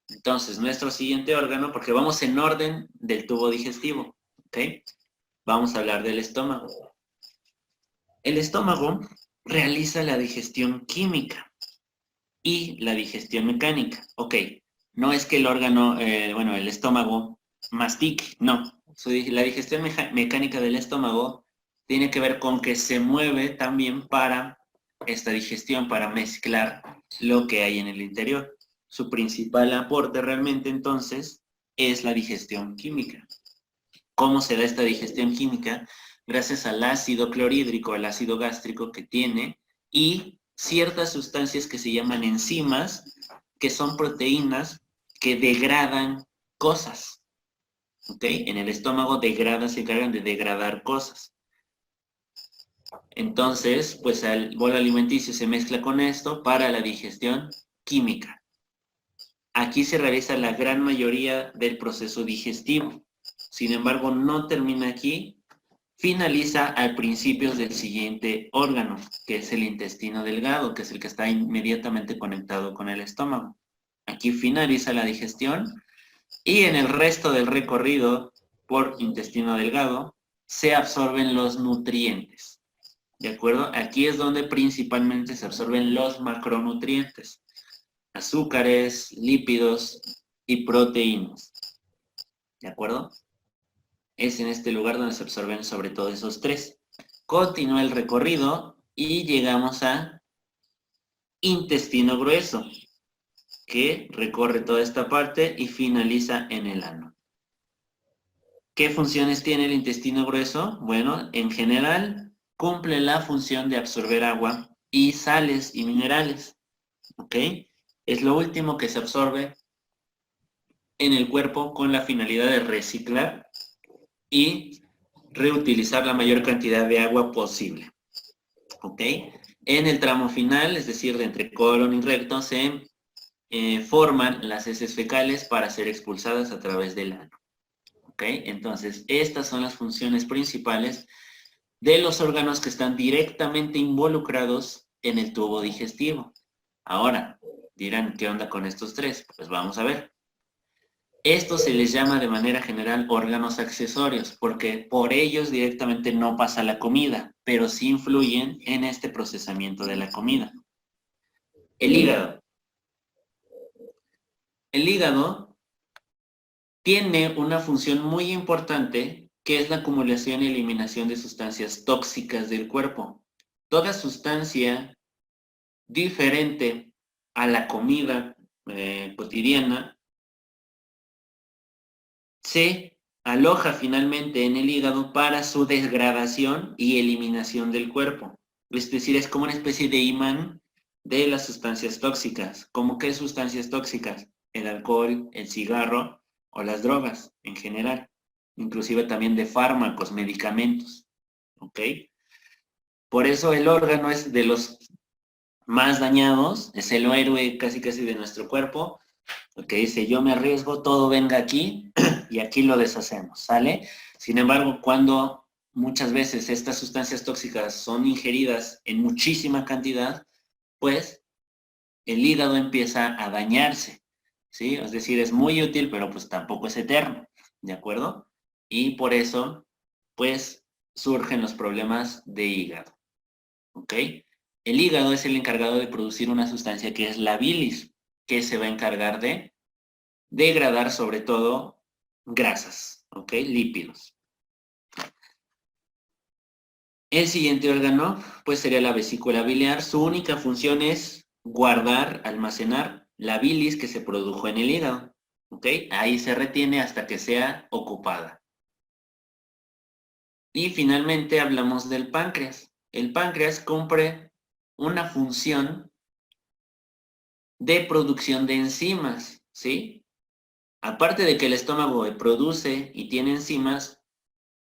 Entonces, nuestro siguiente órgano, porque vamos en orden del tubo digestivo, ¿ok? Vamos a hablar del estómago. El estómago realiza la digestión química y la digestión mecánica. Ok, no es que el órgano, el estómago mastique, no. La digestión mecánica del estómago tiene que ver con que se mueve también para esta digestión, para mezclar lo que hay en el interior. Su principal aporte realmente entonces es la digestión química. ¿Cómo se da esta digestión química? Gracias al ácido clorhídrico, al ácido gástrico que tiene y ciertas sustancias que se llaman enzimas, que son proteínas que degradan cosas. ¿Ok? En el estómago se encargan de degradar cosas. Entonces, pues el bolo alimenticio se mezcla con esto para la digestión química. Aquí se realiza la gran mayoría del proceso digestivo. Sin embargo, no termina aquí. Finaliza a principios del siguiente órgano, que es el intestino delgado, que es el que está inmediatamente conectado con el estómago. Aquí finaliza la digestión y en el resto del recorrido por intestino delgado se absorben los nutrientes. ¿De acuerdo? Aquí es donde principalmente se absorben los macronutrientes, azúcares, lípidos y proteínas. ¿De acuerdo? Es en este lugar donde se absorben sobre todo esos tres. Continúa el recorrido y llegamos a intestino grueso, que recorre toda esta parte y finaliza en el ano. ¿Qué funciones tiene el intestino grueso? Bueno, en general cumple la función de absorber agua y sales y minerales, ¿ok? Es lo último que se absorbe en el cuerpo con la finalidad de reciclar y reutilizar la mayor cantidad de agua posible. ¿ok? En el tramo final, es decir, de entre colon y recto, se forman las heces fecales para ser expulsadas a través del ano, ¿ok? Entonces, estas son las funciones principales de los órganos que están directamente involucrados en el tubo digestivo. Ahora, dirán, ¿qué onda con estos tres? Pues vamos a ver. Esto se les llama de manera general órganos accesorios, porque por ellos directamente no pasa la comida, pero sí influyen en este procesamiento de la comida. El hígado. El hígado tiene una función muy importante que es la acumulación y eliminación de sustancias tóxicas del cuerpo. Toda sustancia diferente a la comida cotidiana se aloja finalmente en el hígado para su degradación y eliminación del cuerpo. Es decir, es como una especie de imán de las sustancias tóxicas. ¿Cómo qué sustancias tóxicas? El alcohol, el cigarro o las drogas en general. Inclusive también de fármacos, medicamentos. ¿Ok? Por eso el órgano es de los más dañados, es el héroe casi casi de nuestro cuerpo, porque dice, yo me arriesgo, todo venga aquí y aquí lo deshacemos, ¿sale? Sin embargo, cuando muchas veces estas sustancias tóxicas son ingeridas en muchísima cantidad, pues el hígado empieza a dañarse, ¿sí? Es decir, es muy útil, pero pues tampoco es eterno, ¿de acuerdo? Y por eso, pues, surgen los problemas de hígado, ¿ok? El hígado es el encargado de producir una sustancia que es la bilis, que se va a encargar de degradar sobre todo grasas, ¿ok? Lípidos. El siguiente órgano, pues sería la vesícula biliar. Su única función es guardar, almacenar la bilis que se produjo en el hígado, ¿ok? Ahí se retiene hasta que sea ocupada. Y finalmente hablamos del páncreas. El páncreas cumple una función de producción de enzimas, ¿sí? Aparte de que el estómago produce y tiene enzimas,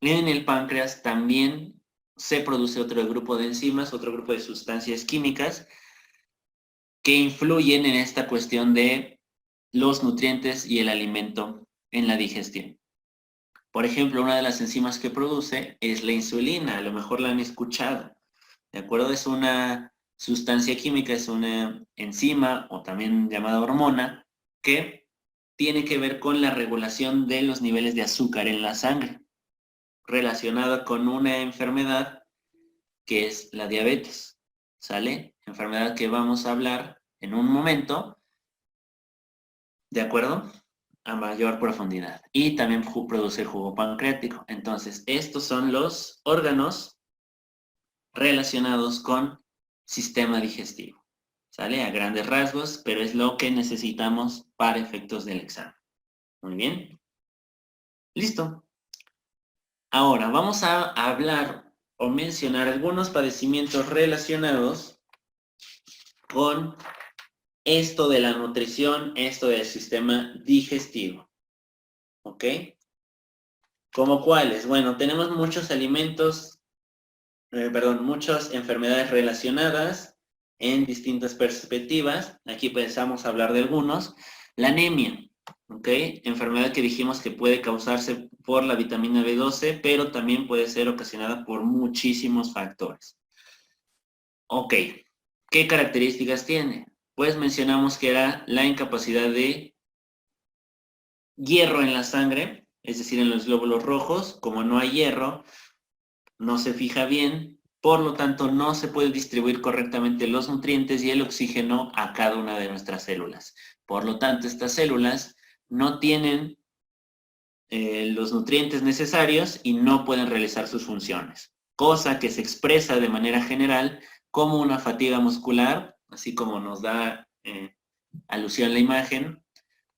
en el páncreas también se produce otro grupo de enzimas, otro grupo de sustancias químicas que influyen en esta cuestión de los nutrientes y el alimento en la digestión. Por ejemplo, una de las enzimas que produce es la insulina, a lo mejor la han escuchado, ¿de acuerdo? Es una sustancia química, es una enzima o también llamada hormona que tiene que ver con la regulación de los niveles de azúcar en la sangre, relacionada con una enfermedad que es la diabetes, ¿sale? Enfermedad que vamos a hablar en un momento, ¿de acuerdo? A mayor profundidad. Y también produce jugo pancreático. Entonces, estos son los órganos relacionados con sistema digestivo, ¿sale? A grandes rasgos, pero es lo que necesitamos para efectos del examen. Muy bien. Listo. Ahora, vamos a hablar o mencionar algunos padecimientos relacionados con esto de la nutrición, esto del sistema digestivo. ¿Ok? ¿Cómo cuáles? Bueno, tenemos muchos alimentos, muchas enfermedades relacionadas en distintas perspectivas. Aquí pensamos hablar de algunos. La anemia, ¿ok? Enfermedad que dijimos que puede causarse por la vitamina B12, pero también puede ser ocasionada por muchísimos factores. Ok, ¿qué características tiene? Pues mencionamos que era la incapacidad de hierro en la sangre, es decir, en los glóbulos rojos. Como no hay hierro, no se fija bien, por lo tanto no se puede distribuir correctamente los nutrientes y el oxígeno a cada una de nuestras células. Por lo tanto, estas células no tienen los nutrientes necesarios y no pueden realizar sus funciones, cosa que se expresa de manera general como una fatiga muscular, así como nos da alusión la imagen,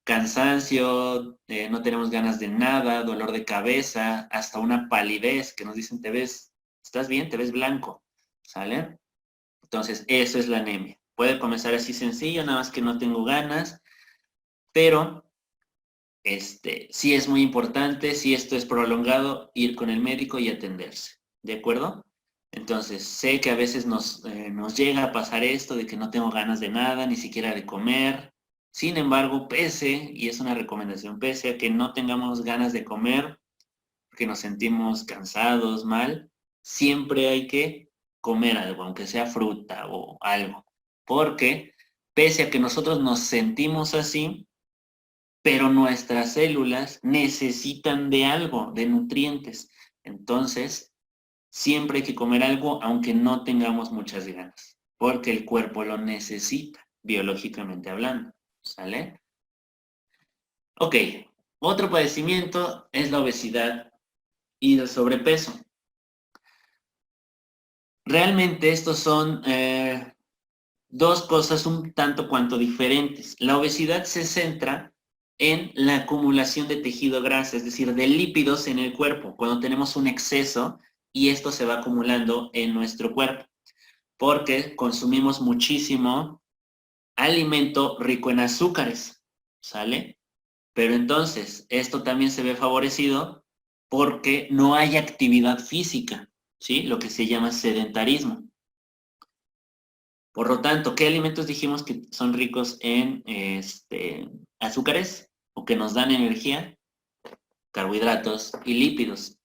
cansancio, no tenemos ganas de nada, dolor de cabeza, hasta una palidez que nos dicen, te ves, ¿estás bien? Te ves blanco, ¿sale? Entonces, eso es la anemia. Puede comenzar así sencillo, nada más que no tengo ganas, pero sí es muy importante, si esto es prolongado, ir con el médico y atenderse, ¿de acuerdo? Entonces, sé que a veces nos llega a pasar esto de que no tengo ganas de nada, ni siquiera de comer. Sin embargo, y es una recomendación, pese a que no tengamos ganas de comer, que nos sentimos cansados, mal, siempre hay que comer algo, aunque sea fruta o algo. Porque pese a que nosotros nos sentimos así, pero nuestras células necesitan de algo, de nutrientes. Entonces, siempre hay que comer algo, aunque no tengamos muchas ganas, porque el cuerpo lo necesita, biológicamente hablando. ¿Sale? Ok, otro padecimiento es la obesidad y el sobrepeso. Realmente estos son dos cosas un tanto cuanto diferentes. La obesidad se centra en la acumulación de tejido graso, es decir, de lípidos en el cuerpo, cuando tenemos un exceso y esto se va acumulando en nuestro cuerpo, porque consumimos muchísimo alimento rico en azúcares, ¿sale? Pero entonces, esto también se ve favorecido porque no hay actividad física, ¿sí? Lo que se llama sedentarismo. Por lo tanto, ¿qué alimentos dijimos que son ricos en azúcares o que nos dan energía? Carbohidratos y lípidos.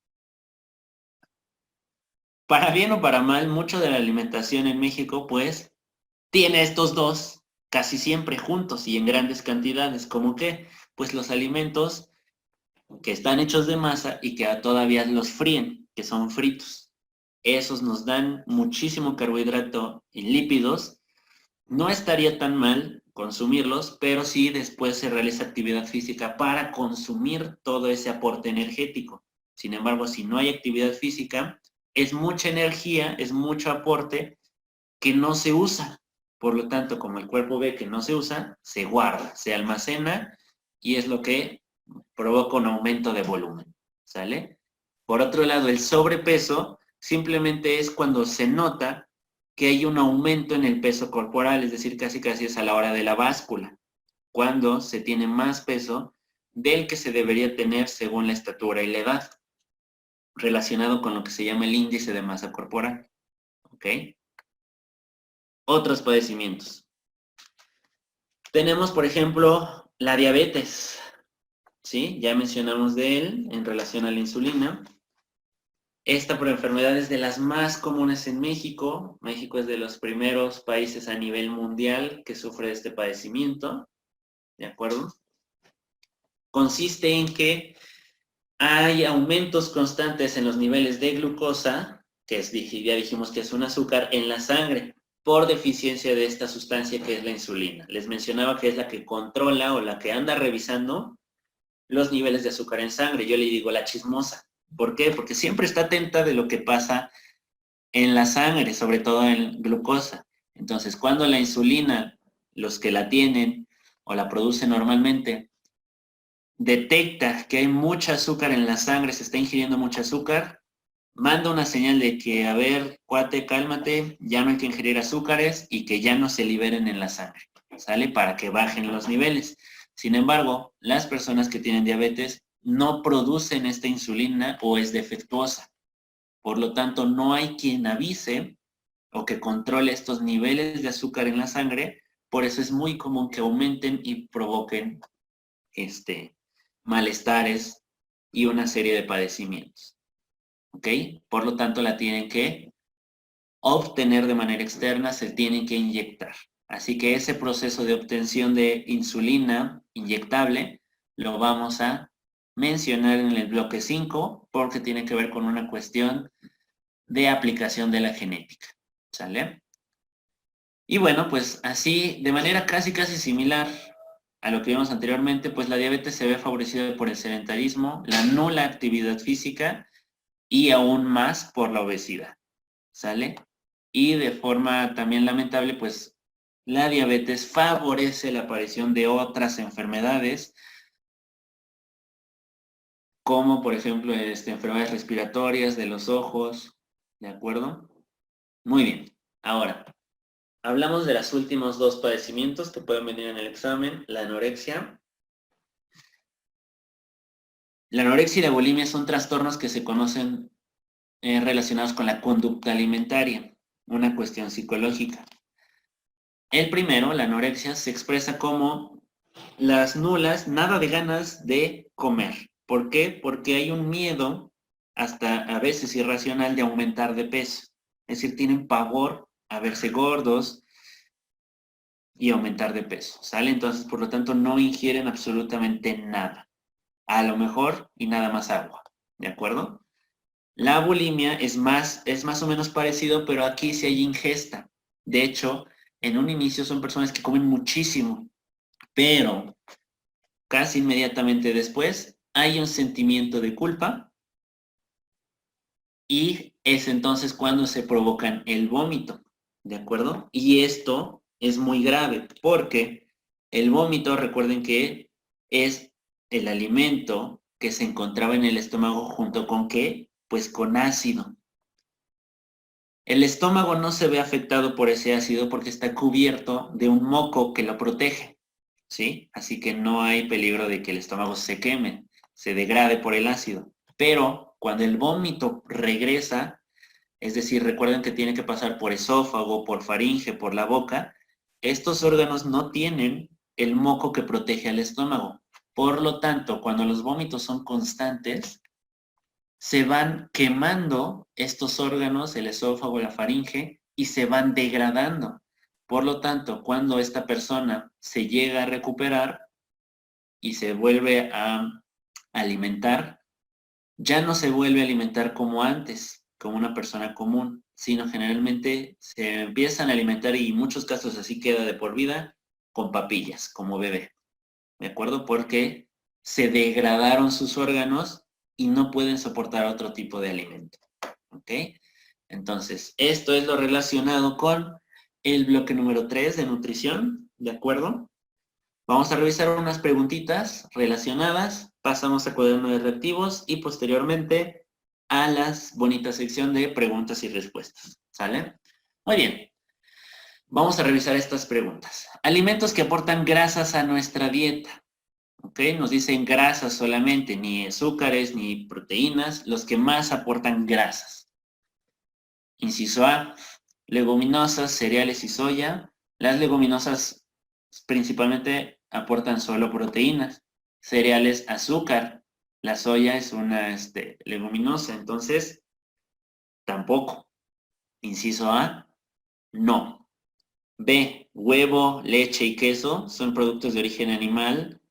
Para bien o para mal, mucho de la alimentación en México, pues, tiene estos dos casi siempre juntos y en grandes cantidades. ¿Cómo qué? Pues los alimentos que están hechos de masa y que todavía los fríen, que son fritos. Esos nos dan muchísimo carbohidrato y lípidos. No estaría tan mal consumirlos, pero sí después se realiza actividad física para consumir todo ese aporte energético. Sin embargo, si no hay actividad física, es mucha energía, es mucho aporte que no se usa. Por lo tanto, como el cuerpo ve que no se usa, se guarda, se almacena y es lo que provoca un aumento de volumen. ¿Sale? Por otro lado, el sobrepeso simplemente es cuando se nota que hay un aumento en el peso corporal, es decir, casi casi es a la hora de la báscula, cuando se tiene más peso del que se debería tener según la estatura y la edad, relacionado con lo que se llama el índice de masa corporal. ¿Ok? Otros padecimientos. Tenemos, por ejemplo, la diabetes. ¿Sí? Ya mencionamos de él en relación a la insulina. Esta por enfermedad es de las más comunes en México. México es de los primeros países a nivel mundial que sufre de este padecimiento. ¿De acuerdo? Consiste en que hay aumentos constantes en los niveles de glucosa, que ya dijimos que es un azúcar, en la sangre, por deficiencia de esta sustancia que es la insulina. Les mencionaba que es la que controla o la que anda revisando los niveles de azúcar en sangre. Yo le digo la chismosa. ¿Por qué? Porque siempre está atenta de lo que pasa en la sangre, sobre todo en glucosa. Entonces, cuando la insulina, los que la tienen o la producen normalmente, detecta que hay mucha azúcar en la sangre, se está ingiriendo mucho azúcar, manda una señal de que, a ver, cuate, cálmate, ya no hay que ingerir azúcares y que ya no se liberen en la sangre, ¿sale? Para que bajen los niveles. Sin embargo, las personas que tienen diabetes no producen esta insulina o es defectuosa. Por lo tanto, no hay quien avise o que controle estos niveles de azúcar en la sangre. Por eso es muy común que aumenten y provoquen malestares y una serie de padecimientos. ¿Ok? Por lo tanto, la tienen que obtener de manera externa, se tienen que inyectar. Así que ese proceso de obtención de insulina inyectable lo vamos a mencionar en el bloque 5 porque tiene que ver con una cuestión de aplicación de la genética. ¿Sale? Y bueno, pues así, de manera casi casi similar a lo que vimos anteriormente, pues la diabetes se ve favorecida por el sedentarismo, la nula actividad física y aún más por la obesidad. ¿Sale? Y de forma también lamentable, pues la diabetes favorece la aparición de otras enfermedades, como por ejemplo enfermedades respiratorias de los ojos, ¿de acuerdo? Muy bien. Ahora, hablamos de los últimos dos padecimientos que pueden venir en el examen, la anorexia. La anorexia y la bulimia son trastornos que se conocen relacionados con la conducta alimentaria, una cuestión psicológica. El primero, la anorexia, se expresa como las nulas, nada de ganas de comer. ¿Por qué? Porque hay un miedo, hasta a veces irracional, de aumentar de peso. Es decir, tienen pavor a verse gordos y aumentar de peso, ¿sale? Entonces, por lo tanto, no ingieren absolutamente nada. A lo mejor y nada más agua, ¿de acuerdo? La bulimia es más o menos parecido, pero aquí sí hay ingesta. De hecho, en un inicio son personas que comen muchísimo, pero casi inmediatamente después hay un sentimiento de culpa y es entonces cuando se provocan el vómito, ¿de acuerdo? Y esto es muy grave porque el vómito, recuerden que es el alimento que se encontraba en el estómago junto con ¿qué? Pues con ácido. El estómago no se ve afectado por ese ácido porque está cubierto de un moco que lo protege, ¿sí? Así que no hay peligro de que el estómago se queme, se degrade por el ácido. Pero cuando el vómito regresa, es decir, recuerden que tiene que pasar por esófago, por faringe, por la boca, estos órganos no tienen el moco que protege al estómago. Por lo tanto, cuando los vómitos son constantes, se van quemando estos órganos, el esófago, la faringe, y se van degradando. Por lo tanto, cuando esta persona se llega a recuperar y se vuelve a alimentar, ya no se vuelve a alimentar como antes, como una persona común, sino generalmente se empiezan a alimentar y en muchos casos así queda de por vida, con papillas, como bebé. ¿De acuerdo? Porque se degradaron sus órganos y no pueden soportar otro tipo de alimento. ¿Ok? Entonces, esto es lo relacionado con el bloque número 3 de nutrición. ¿De acuerdo? Vamos a revisar unas preguntitas relacionadas, pasamos a cuaderno de reactivos y posteriormente a la bonita sección de preguntas y respuestas. ¿Sale? Muy bien. Vamos a revisar estas preguntas. Alimentos que aportan grasas a nuestra dieta. ¿Ok? Nos dicen grasas solamente, ni azúcares, ni proteínas, los que más aportan grasas. Inciso A, leguminosas, cereales y soya. Las leguminosas principalmente aportan solo proteínas. Cereales, azúcar. La soya es una leguminosa, entonces tampoco. Inciso A, no. B, huevo, leche y queso son productos de origen animal.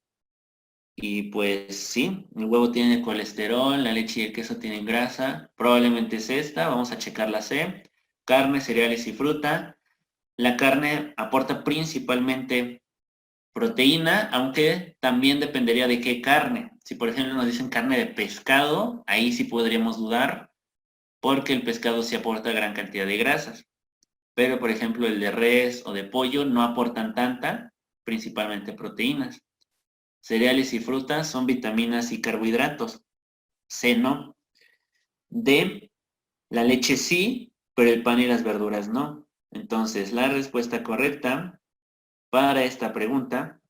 Y pues sí, el huevo tiene colesterol, la leche y el queso tienen grasa. Probablemente es esta, vamos a checar la C. Carne, cereales y fruta. La carne aporta principalmente proteína, aunque también dependería de qué carne. Si por ejemplo nos dicen carne de pescado, ahí sí podríamos dudar, porque el pescado sí aporta gran cantidad de grasas. Pero por ejemplo el de res o de pollo no aportan tanta, principalmente proteínas. Cereales y frutas son vitaminas y carbohidratos. C no. D, la leche sí, pero el pan y las verduras no. Entonces la respuesta correcta para esta pregunta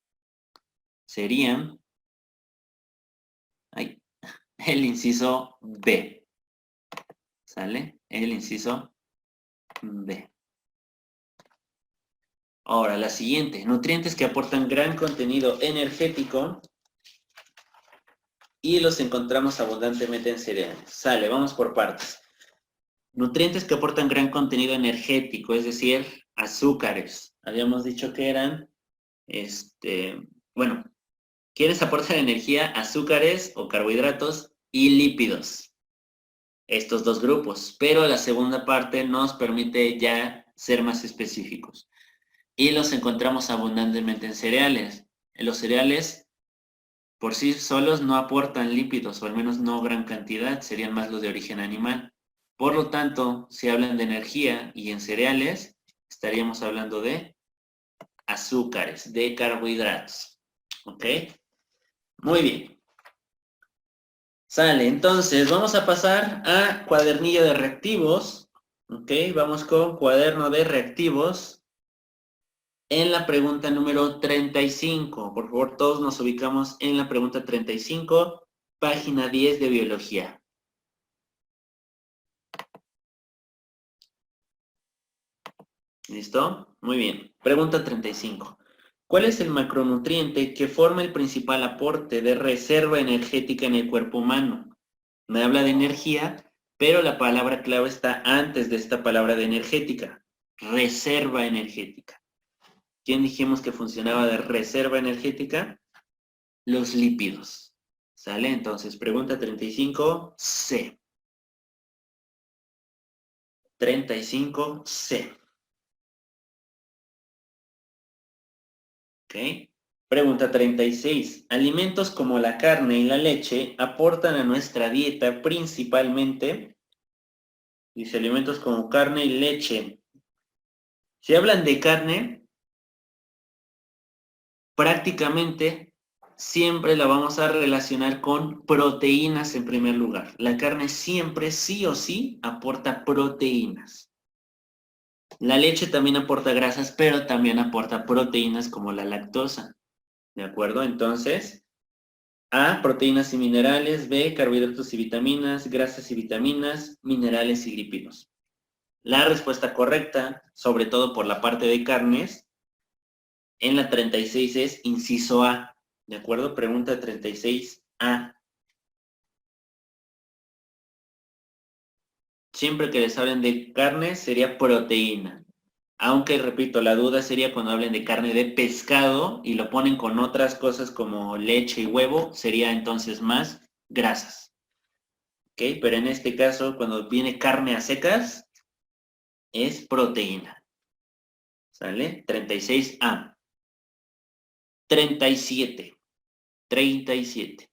sería el inciso B. ¿Sale? El inciso B. Ahora, la siguiente. Nutrientes que aportan gran contenido energético y los encontramos abundantemente en cereales. Sale, vamos por partes. Nutrientes que aportan gran contenido energético, es decir, azúcares. Habíamos dicho que eran, bueno, ¿quiénes aportan energía? Azúcares o carbohidratos y lípidos. Estos dos grupos, pero la segunda parte nos permite ya ser más específicos. Y los encontramos abundantemente en cereales. En los cereales, por sí solos, no aportan lípidos, o al menos no gran cantidad, serían más los de origen animal. Por lo tanto, si hablan de energía y en cereales, estaríamos hablando de azúcares, de carbohidratos. ¿Ok? Muy bien. Sale, entonces vamos a pasar a cuadernillo de reactivos. Ok, vamos con cuaderno de reactivos. En la pregunta número 35. Por favor, todos nos ubicamos en la pregunta 35, página 10 de biología. ¿Listo? Muy bien. Pregunta 35. ¿Cuál es el macronutriente que forma el principal aporte de reserva energética en el cuerpo humano? Me habla de energía, pero la palabra clave está antes de esta palabra de energética. Reserva energética. ¿Quién dijimos que funcionaba de reserva energética? Los lípidos. ¿Sale? Entonces, pregunta 35, C. 35, C. ¿Ok? Pregunta 36. Alimentos como la carne y la leche aportan a nuestra dieta principalmente, dice alimentos como carne y leche. Si hablan de carne, prácticamente siempre la vamos a relacionar con proteínas en primer lugar. La carne siempre, sí o sí, aporta proteínas. La leche también aporta grasas, pero también aporta proteínas como la lactosa. ¿De acuerdo? Entonces, A, proteínas y minerales. B, carbohidratos y vitaminas, grasas y vitaminas, minerales y lípidos. La respuesta correcta, sobre todo por la parte de carnes, en la 36 es inciso A. ¿De acuerdo? Pregunta 36A. Siempre que les hablen de carne sería proteína. Aunque, repito, la duda sería cuando hablen de carne de pescado y lo ponen con otras cosas como leche y huevo, sería entonces más grasas. ¿Ok? Pero en este caso, cuando viene carne a secas, es proteína. ¿Sale? 36A. 37. 37.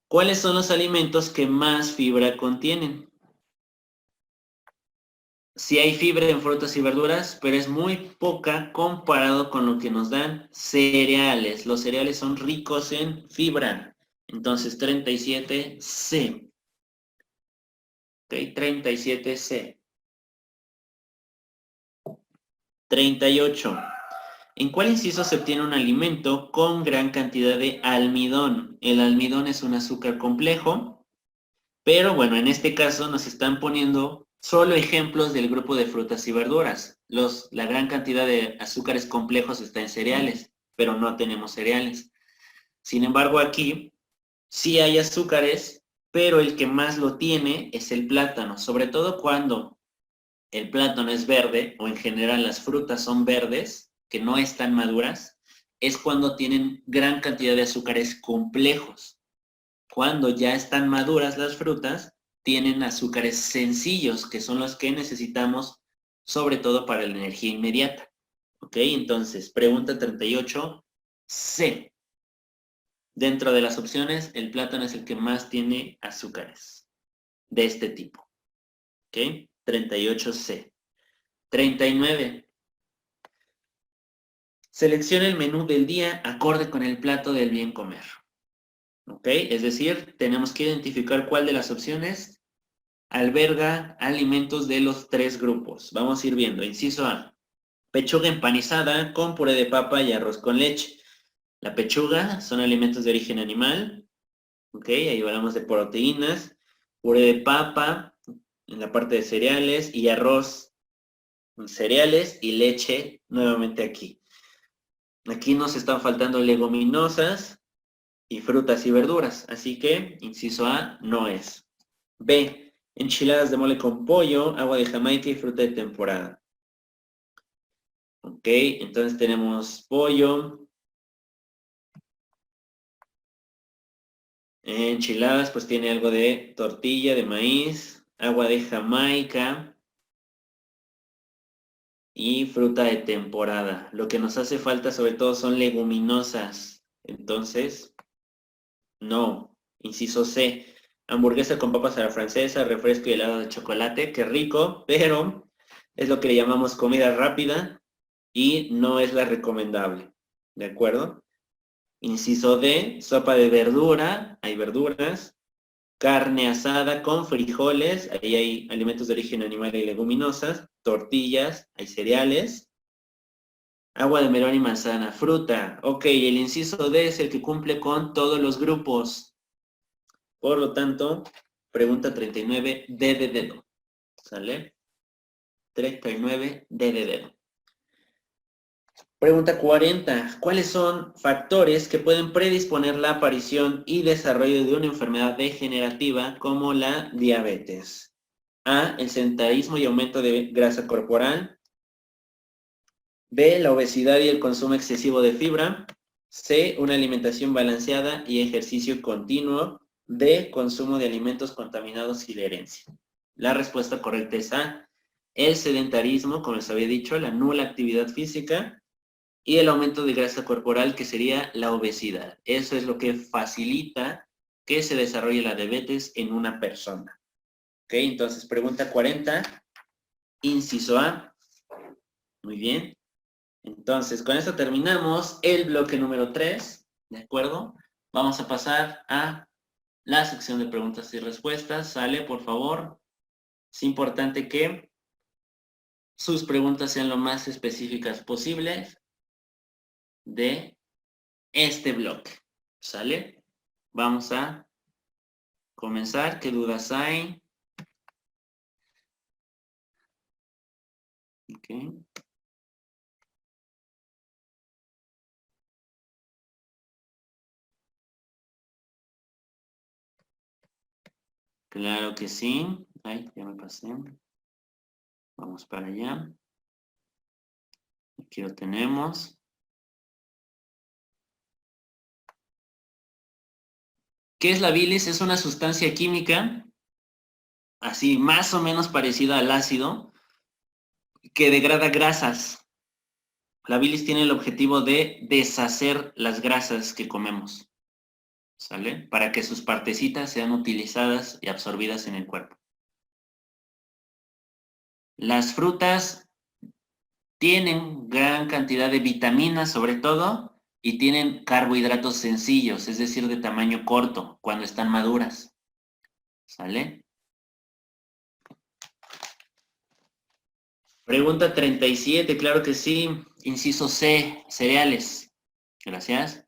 ¿Cuáles son los alimentos que más fibra contienen? Sí hay fibra en frutas y verduras, pero es muy poca comparado con lo que nos dan cereales. Los cereales son ricos en fibra. Entonces, 37C. ¿Ok? 37C. 38. ¿En cuál inciso se obtiene un alimento con gran cantidad de almidón? El almidón es un azúcar complejo, pero bueno, en este caso nos están poniendo solo ejemplos del grupo de frutas y verduras. La gran cantidad de azúcares complejos está en cereales, pero no tenemos cereales. Sin embargo, aquí sí hay azúcares, pero el que más lo tiene es el plátano, sobre todo cuando el plátano es verde o en general las frutas son verdes, que no están maduras, es cuando tienen gran cantidad de azúcares complejos. Cuando ya están maduras las frutas, tienen azúcares sencillos, que son los que necesitamos sobre todo para la energía inmediata. ¿Ok? Entonces, pregunta 38, C. Dentro de las opciones, el plátano es el que más tiene azúcares de este tipo. ¿Ok? 38C. 39. Selecciona el menú del día acorde con el plato del bien comer. ¿Ok? Es decir, tenemos que identificar cuál de las opciones alberga alimentos de los tres grupos. Vamos a ir viendo. Inciso A. Pechuga empanizada con puré de papa y arroz con leche. La pechuga son alimentos de origen animal. ¿Ok? Ahí hablamos de proteínas. Puré de papa en la parte de cereales y arroz, cereales y leche nuevamente aquí. Aquí nos están faltando leguminosas y frutas y verduras, así que inciso A no es. B, enchiladas de mole con pollo, agua de Jamaica y fruta de temporada. Ok, entonces tenemos pollo, enchiladas, pues tiene algo de tortilla de maíz, agua de Jamaica y fruta de temporada. Lo que nos hace falta sobre todo son leguminosas. Entonces, no. Inciso C. Hamburguesa con papas a la francesa, refresco y helado de chocolate. Qué rico, pero es lo que le llamamos comida rápida y no es la recomendable. ¿De acuerdo? Inciso D. Sopa de verdura. Hay verduras. Carne asada con frijoles. Ahí hay alimentos de origen animal y leguminosas. Tortillas. Hay cereales. Agua de melón y manzana. Fruta. Ok, el inciso D es el que cumple con todos los grupos. Por lo tanto, Pregunta 39, D de dedo. ¿Sale? 39, D de dedo. Pregunta 40. ¿Cuáles son factores que pueden predisponer la aparición y desarrollo de una enfermedad degenerativa como la diabetes? A. El sedentarismo y aumento de grasa corporal. B. La obesidad y el consumo excesivo de fibra. C. Una alimentación balanceada y ejercicio continuo. D. Consumo de alimentos contaminados y la herencia. La respuesta correcta es A. El sedentarismo, como les había dicho, la nula actividad física y el aumento de grasa corporal, que sería la obesidad. Eso es lo que facilita que se desarrolle la diabetes en una persona. ¿Ok? Entonces, pregunta 40, inciso A. Muy bien. Entonces, con esto terminamos el bloque número 3, ¿de acuerdo? Vamos a pasar a la sección de preguntas y respuestas. Sale, por favor. Es importante que sus preguntas sean lo más específicas posibles de este bloque. ¿Sale? Vamos a comenzar. ¿Qué dudas hay? Ok. Claro que sí. Ay, ya me pasé. Vamos para allá. Aquí lo tenemos. ¿Qué es la bilis? Es una sustancia química, así más o menos parecida al ácido, que degrada grasas. La bilis tiene el objetivo de deshacer las grasas que comemos, ¿sale? Para que sus partecitas sean utilizadas y absorbidas en el cuerpo. Las frutas tienen gran cantidad de vitaminas, sobre todo, y tienen carbohidratos sencillos, es decir, de tamaño corto, cuando están maduras, ¿sale? Pregunta 37, claro que sí. Inciso C, cereales. Gracias.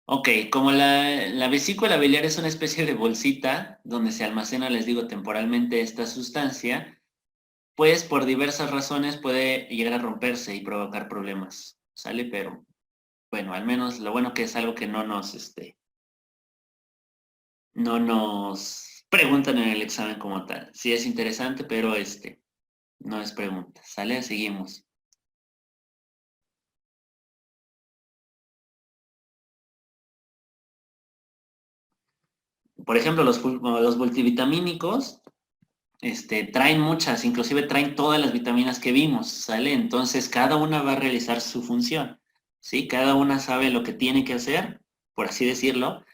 Ok, como la vesícula biliar es una especie de bolsita donde se almacena, les digo, temporalmente esta sustancia, pues por diversas razones puede llegar a romperse y provocar problemas, ¿sale? Pero bueno, al menos lo bueno que es algo que no nos preguntan en el examen como tal. Sí es interesante, pero no es pregunta, ¿sale? Seguimos. Por ejemplo, los multivitamínicos traen muchas, inclusive traen todas las vitaminas que vimos, ¿sale? Entonces, cada una va a realizar su función, ¿sí? Cada una sabe lo que tiene que hacer, por así decirlo,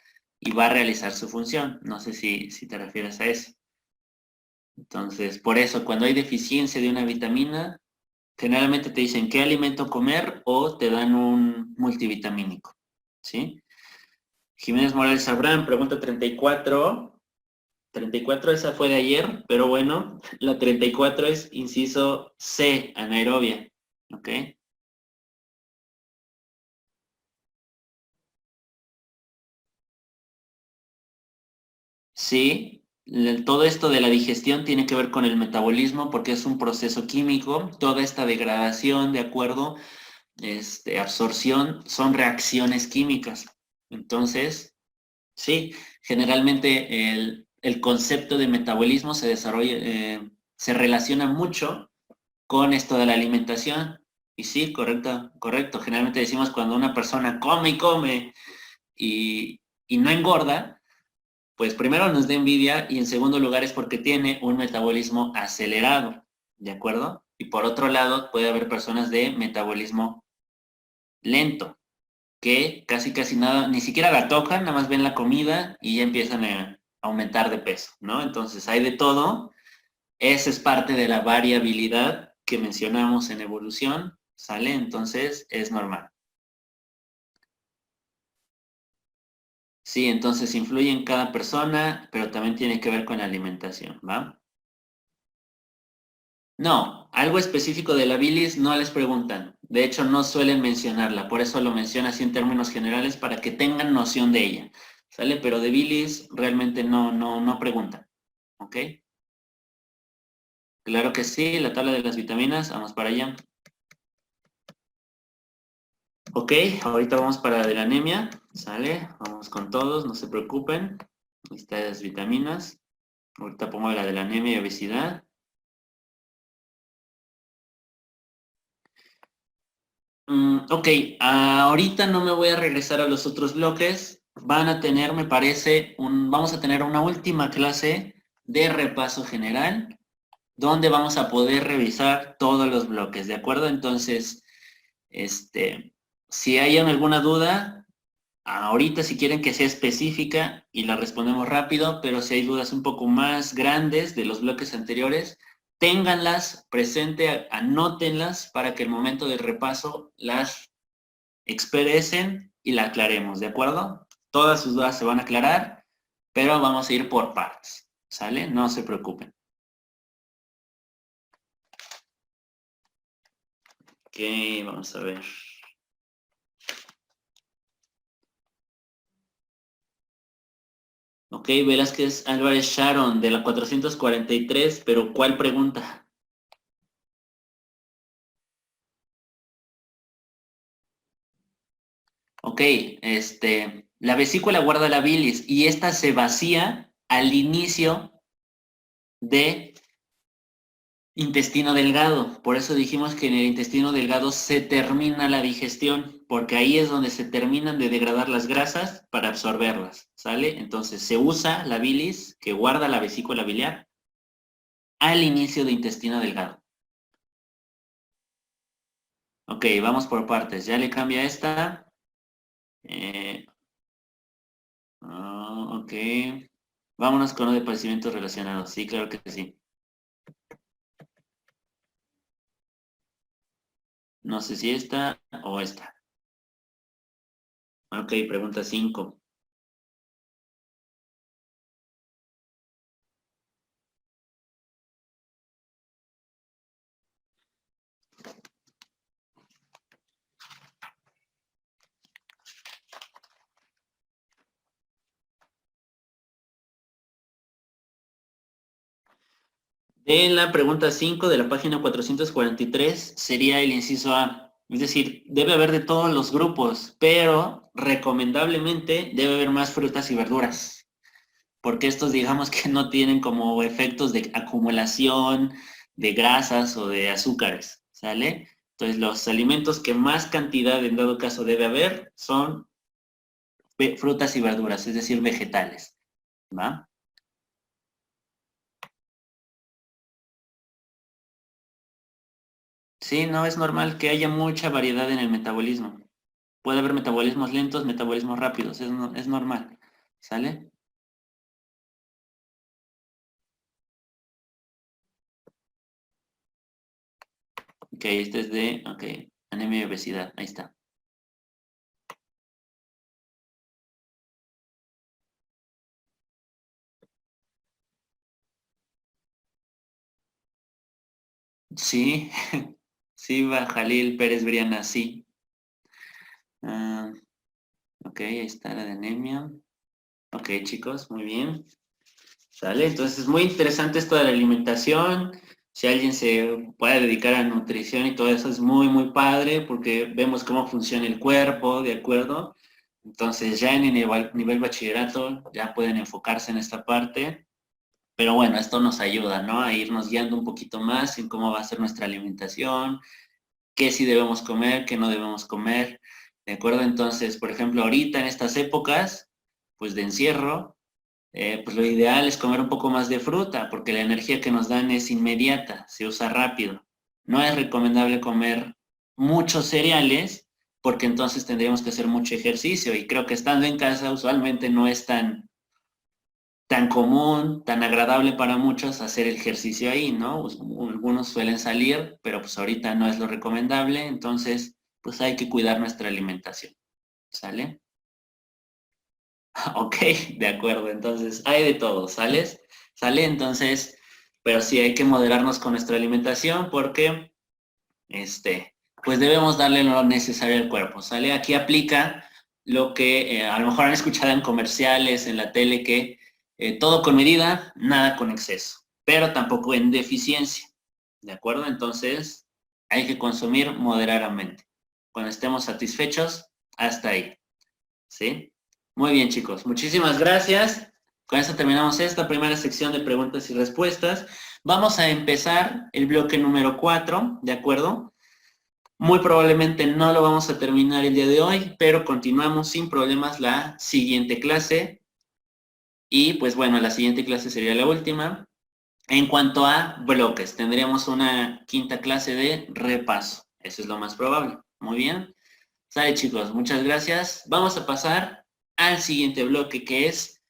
y va a realizar su función. No sé si te refieres a eso. Entonces, por eso, cuando hay deficiencia de una vitamina, generalmente te dicen qué alimento comer o te dan un multivitamínico, ¿sí? Jiménez Morales Abraham, pregunta 34. 34, esa fue de ayer, pero bueno, la 34 es inciso C, anaerobia, ¿ok? Sí, todo esto de la digestión tiene que ver con el metabolismo porque es un proceso químico, toda esta degradación, de acuerdo, absorción, son reacciones químicas. Entonces, sí, generalmente el concepto de metabolismo se desarrolla, se relaciona mucho con esto de la alimentación. Y sí, correcto, correcto. Generalmente decimos cuando una persona come y come y no engorda, pues primero nos da envidia y en segundo lugar es porque tiene un metabolismo acelerado, ¿de acuerdo? Y por otro lado puede haber personas de metabolismo lento, que casi nada, ni siquiera la tocan, nada más ven la comida y ya empiezan a aumentar de peso, ¿no? Entonces hay de todo. Esa es parte de la variabilidad que mencionamos en evolución, ¿sale? Entonces es normal. Sí, entonces influye en cada persona, pero también tiene que ver con la alimentación, ¿va? No, algo específico de la bilis no les preguntan. De hecho, no suelen mencionarla. Por eso lo menciono así en términos generales para que tengan noción de ella. ¿Sale? Pero de bilis realmente no preguntan. ¿Ok? Claro que sí, la tabla de las vitaminas. Vamos para allá. Ok, ahorita vamos para la de la anemia. ¿Sale? Vamos con todos, no se preocupen. Ahí están las vitaminas. Ahorita pongo la de la anemia y obesidad. Ok, ahorita no me voy a regresar a los otros bloques. Van a tener, me parece, vamos a tener una última clase de repaso general, donde vamos a poder revisar todos los bloques, ¿de acuerdo? Entonces, si hay alguna duda, ahorita si quieren que sea específica y la respondemos rápido, pero si hay dudas un poco más grandes de los bloques anteriores, ténganlas presente, anótenlas para que el momento del repaso las expresen y la aclaremos, ¿de acuerdo? Todas sus dudas se van a aclarar, pero vamos a ir por partes, ¿sale? No se preocupen. Ok, vamos a ver. Ok, Velázquez Álvarez Sharon, de la 443, pero ¿cuál pregunta? Ok, la vesícula guarda la bilis y esta se vacía al inicio de intestino delgado. Por eso dijimos que en el intestino delgado se termina la digestión, porque ahí es donde se terminan de degradar las grasas para absorberlas, ¿sale? Entonces se usa la bilis que guarda la vesícula biliar al inicio de intestino delgado. Ok, vamos por partes. Ya le cambia esta. Ok. Vámonos con lo de padecimientos relacionados. Sí, claro que sí. No sé si esta o esta. Ok, pregunta 5. En la pregunta 5 de la página 443 sería el inciso A. Es decir, debe haber de todos los grupos, pero recomendablemente debe haber más frutas y verduras, porque estos digamos que no tienen como efectos de acumulación de grasas o de azúcares, ¿sale? Entonces los alimentos que más cantidad en dado caso debe haber son frutas y verduras, es decir, vegetales, ¿va? Sí, no es normal que haya mucha variedad en el metabolismo. Puede haber metabolismos lentos, metabolismos rápidos, es normal, ¿sale? Ok, este es de, ok, anemia y obesidad, ahí está. Sí, sí, va Jalil Pérez Briana, sí. Ah, ok, ahí está la de anemia. Ok, chicos, muy bien. ¿Sale? Entonces es muy interesante esto de la alimentación. Si alguien se puede dedicar a nutrición y todo eso es muy, muy padre porque vemos cómo funciona el cuerpo, ¿de acuerdo? Entonces ya en el nivel bachillerato ya pueden enfocarse en esta parte. Pero bueno, esto nos ayuda, ¿no? A irnos guiando un poquito más en cómo va a ser nuestra alimentación, qué sí debemos comer, qué no debemos comer, ¿de acuerdo? Entonces, por ejemplo, ahorita en estas épocas, pues de encierro, pues lo ideal es comer un poco más de fruta, porque la energía que nos dan es inmediata, se usa rápido. No es recomendable comer muchos cereales, porque entonces tendríamos que hacer mucho ejercicio, y creo que estando en casa usualmente no es tan común, tan agradable para muchos hacer el ejercicio ahí, ¿no? Pues, algunos suelen salir, pero pues ahorita no es lo recomendable, entonces pues hay que cuidar nuestra alimentación, ¿sale? Ok, de acuerdo, entonces hay de todo, ¿sales? ¿Sale? Entonces, Pero sí hay que moderarnos con nuestra alimentación porque, pues debemos darle lo necesario al cuerpo, ¿sale? Aquí aplica lo que a lo mejor han escuchado en comerciales, en la tele, que todo con medida, nada con exceso, pero tampoco en deficiencia, ¿de acuerdo? Entonces, hay que consumir moderadamente. Cuando estemos satisfechos, hasta ahí, ¿sí? Muy bien, chicos. Muchísimas gracias. Con esto terminamos esta primera sección de preguntas y respuestas. Vamos a empezar el bloque número 4, ¿de acuerdo? Muy probablemente no lo vamos a terminar el día de hoy, pero continuamos sin problemas la siguiente clase. Y pues bueno, la siguiente clase sería la última. En cuanto a bloques, tendríamos una quinta clase de repaso. Eso es lo más probable. Muy bien. Sale, chicos, muchas gracias. Vamos a pasar al siguiente bloque, que es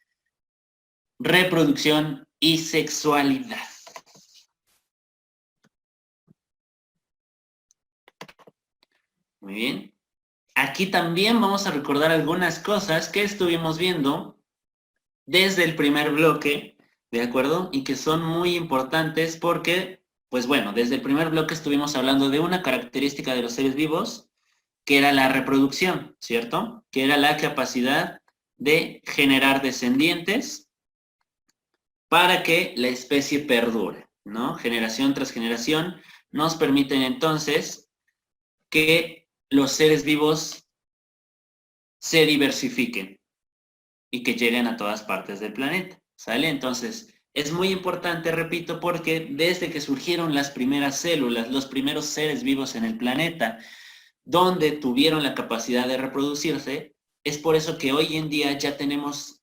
reproducción y sexualidad. Muy bien. Aquí también vamos a recordar algunas cosas que estuvimos viendo desde el primer bloque, ¿de acuerdo? Y que son muy importantes porque, pues bueno, desde el primer bloque estuvimos hablando de una característica de los seres vivos, que era la reproducción, ¿cierto? Que era la capacidad de generar descendientes para que la especie perdure, ¿no? Generación tras generación nos permiten entonces que los seres vivos se diversifiquen y que lleguen a todas partes del planeta, ¿sale? Entonces, es muy importante, repito, porque desde que surgieron las primeras células, los primeros seres vivos en el planeta, donde tuvieron la capacidad de reproducirse, es por eso que hoy en día ya tenemos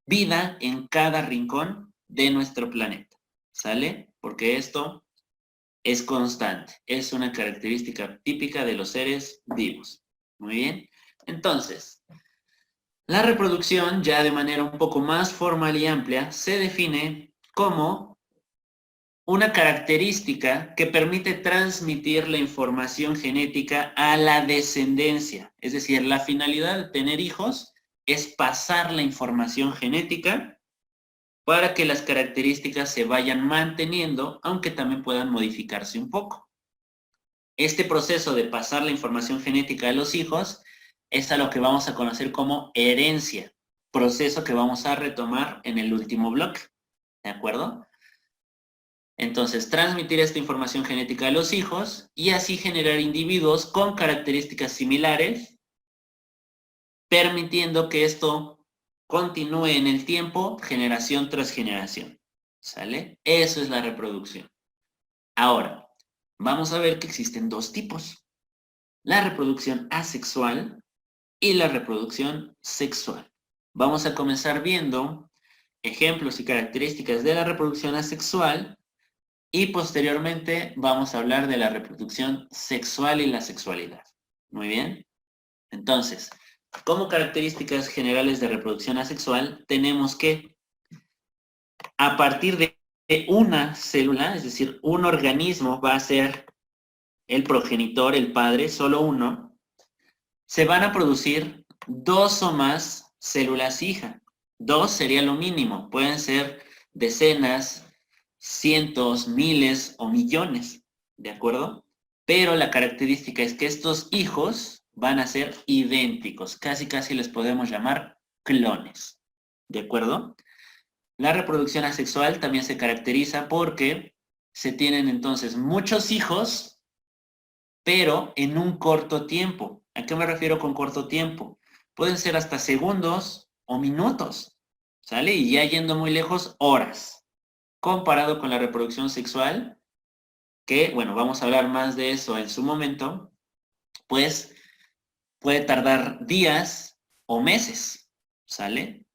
vida en cada rincón de nuestro planeta, ¿sale? Porque esto es constante, es una característica típica de los seres vivos. Muy bien. Entonces, la reproducción, ya de manera un poco más formal y amplia, se define como una característica que permite transmitir la información genética a la descendencia. Es decir, la finalidad de tener hijos es pasar la información genética para que las características se vayan manteniendo, aunque también puedan modificarse un poco. Este proceso de pasar la información genética a los hijos es a lo que vamos a conocer como herencia, proceso que vamos a retomar en el último bloque, ¿de acuerdo? Entonces, transmitir esta información genética a los hijos y así generar individuos con características similares, permitiendo que esto continúe en el tiempo, generación tras generación, ¿sale? Eso es la reproducción. Ahora, vamos a ver que existen dos tipos: la reproducción asexual y la reproducción sexual. Vamos a comenzar viendo ejemplos y características de la reproducción asexual y posteriormente vamos a hablar de la reproducción sexual y la sexualidad. Muy bien. Entonces, como características generales de reproducción asexual, tenemos que a partir de una célula, es decir, un organismo va a ser el progenitor, el padre, solo uno, se van a producir dos o más células hija. Dos sería lo mínimo, pueden ser decenas, cientos, miles o millones, ¿de acuerdo? Pero la característica es que estos hijos van a ser idénticos, casi les podemos llamar clones, ¿de acuerdo? La reproducción asexual también se caracteriza porque se tienen entonces muchos hijos, pero en un corto tiempo. ¿A qué me refiero con corto tiempo? Pueden ser hasta segundos o minutos, ¿sale? Y ya yendo muy lejos, horas. Comparado con la reproducción sexual, que, bueno, vamos a hablar más de eso en su momento, pues puede tardar días o meses, ¿sale?